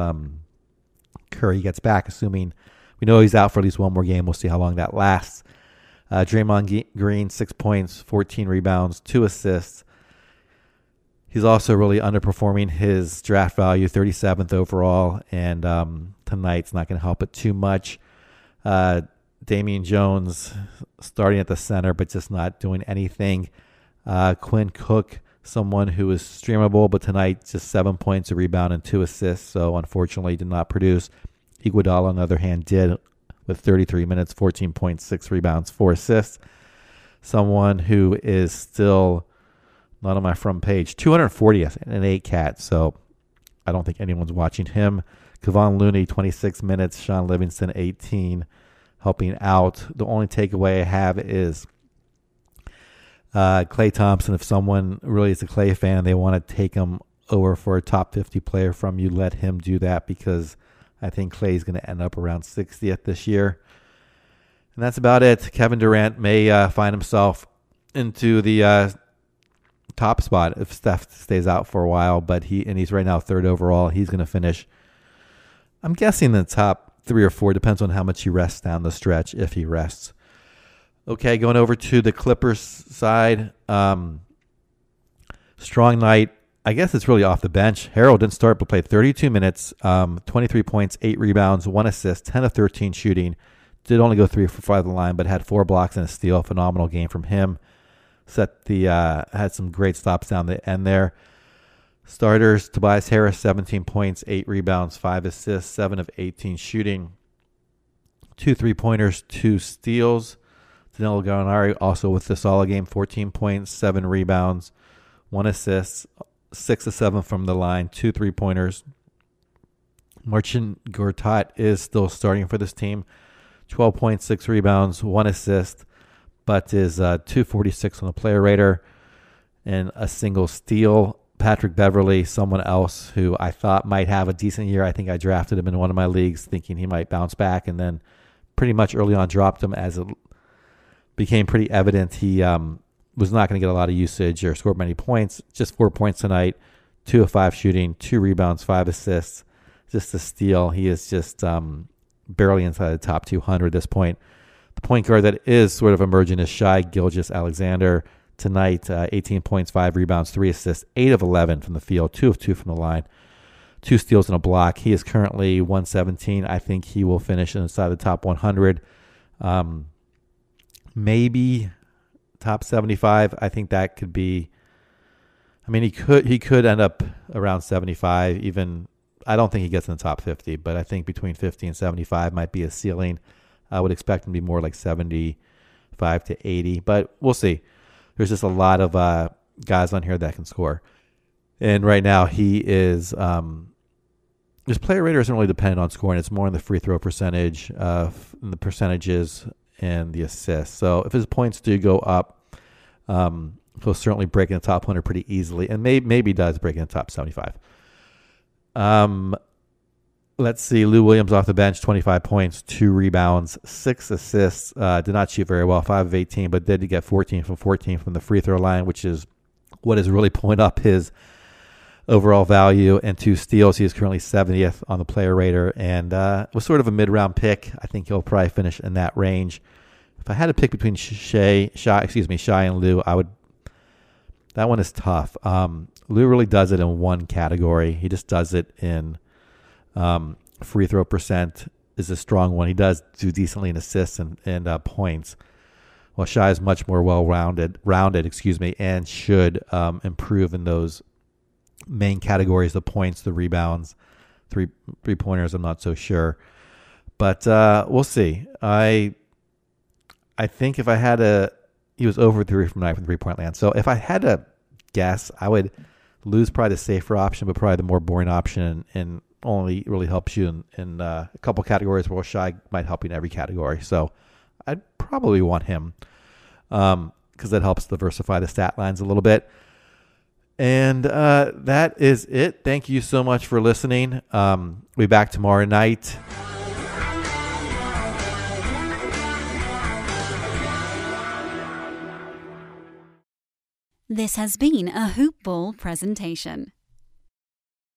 Curry gets back, assuming we know he's out for at least one more game. We'll see how long that lasts. Draymond Green, 6 points, 14 rebounds, 2 assists. He's also really underperforming his draft value, 37th overall, and tonight's not going to help it too much. Damian Jones starting at the center, but just not doing anything. Quinn Cook, someone who is streamable, but tonight just 7 points, a rebound, and 2 assists, so unfortunately did not produce. Iguodala, on the other hand, did with 33 minutes, 14 points, 6 rebounds, 4 assists. Someone who is still not on my front page, 240th in an 8 cat, so I don't think anyone's watching him. Kevon Looney, 26 minutes, Sean Livingston, 18, helping out. The only takeaway I have is Klay Thompson. If someone really is a Klay fan, they want to take him over for a top 50 player from you, let him do that, because I think Klay is going to end up around 60th this year. And that's about it. Kevin Durant may find himself into the top spot if Steph stays out for a while, but he's right now 3rd overall. He's going to finish, I'm guessing, the top 3 or 4. Depends on how much he rests down the stretch, if he rests. Okay, going over to the Clippers side. Strong night I guess it's really off the bench. Harold didn't start, but played 32 minutes, 23 points, 8 rebounds, 1 assist, 10 of 13 shooting. Did only go 3 for 5 on the line, but had 4 blocks and a steal. Phenomenal game from him. Had some great stops down the end there. Starters, Tobias Harris, 17 points, 8 rebounds, 5 assists, 7 of 18 shooting. 2 3-pointers, 2 steals. Danilo Gallinari also with the solid game, 14 points, 7 rebounds, 1 assist, 6 of 7 from the line, 2 3-pointers. Marcin Gortat is still starting for this team. 12 points, 6 rebounds, 1 assist, but is 246 on the player rater and a single steal. Patrick Beverly, someone else who I thought might have a decent year. I think I drafted him in one of my leagues thinking he might bounce back, and then pretty much early on dropped him as it became pretty evident he was not going to get a lot of usage or score many points. Just 4 points tonight, 2 of 5 shooting, 2 rebounds, 5 assists, just a steal. He is just barely inside the top 200 at this point. The point guard that is sort of emerging is Shai Gilgeous-Alexander. Tonight, 18 points, 5 rebounds, 3 assists, 8 of 11 from the field, 2 of 2 from the line, 2 steals and a block. He is currently 117. I think he will finish inside the top 100. Maybe top 75. I think that could be. I mean, he could end up around 75. Even I don't think he gets in the top 50, but I think between 50 and 75 might be a ceiling. I would expect him to be more like 75 to 80, but we'll see. There's just a lot of guys on here that can score. And right now he is his player rater isn't really dependent on scoring. It's more on the free throw percentage, the percentages, and the assists. So if his points do go up, he'll certainly break in the top 100 pretty easily, and maybe does break in the top 75. Let's see. Lou Williams off the bench, 25 points, 2 rebounds, 6 assists. Did not shoot very well, 5 of 18, but did get 14 from the free throw line, which is what is really pulling up his overall value, and 2 steals. He is currently 70th on the player rater, and was sort of a mid-round pick. I think he'll probably finish in that range. If I had to pick between Shai and Lou, I would. That one is tough. Lou really does it in one category. He just does it in free throw percent is a strong one. He does do decently in assists and points. Well, Shai is much more rounded, and should improve in those main categories: the points, the rebounds, three-pointers. I'm not so sure, but we'll see. I think if I had he was over 3 from 9 from 3-point land. So if I had to guess, I would lose probably the safer option, but probably the more boring option, and only really helps you in a couple categories, where Shai might help you in every category. So I'd probably want him because that helps diversify the stat lines a little bit. And that is it. Thank you so much for listening. We'll be back tomorrow night. This has been a Hoop Ball presentation.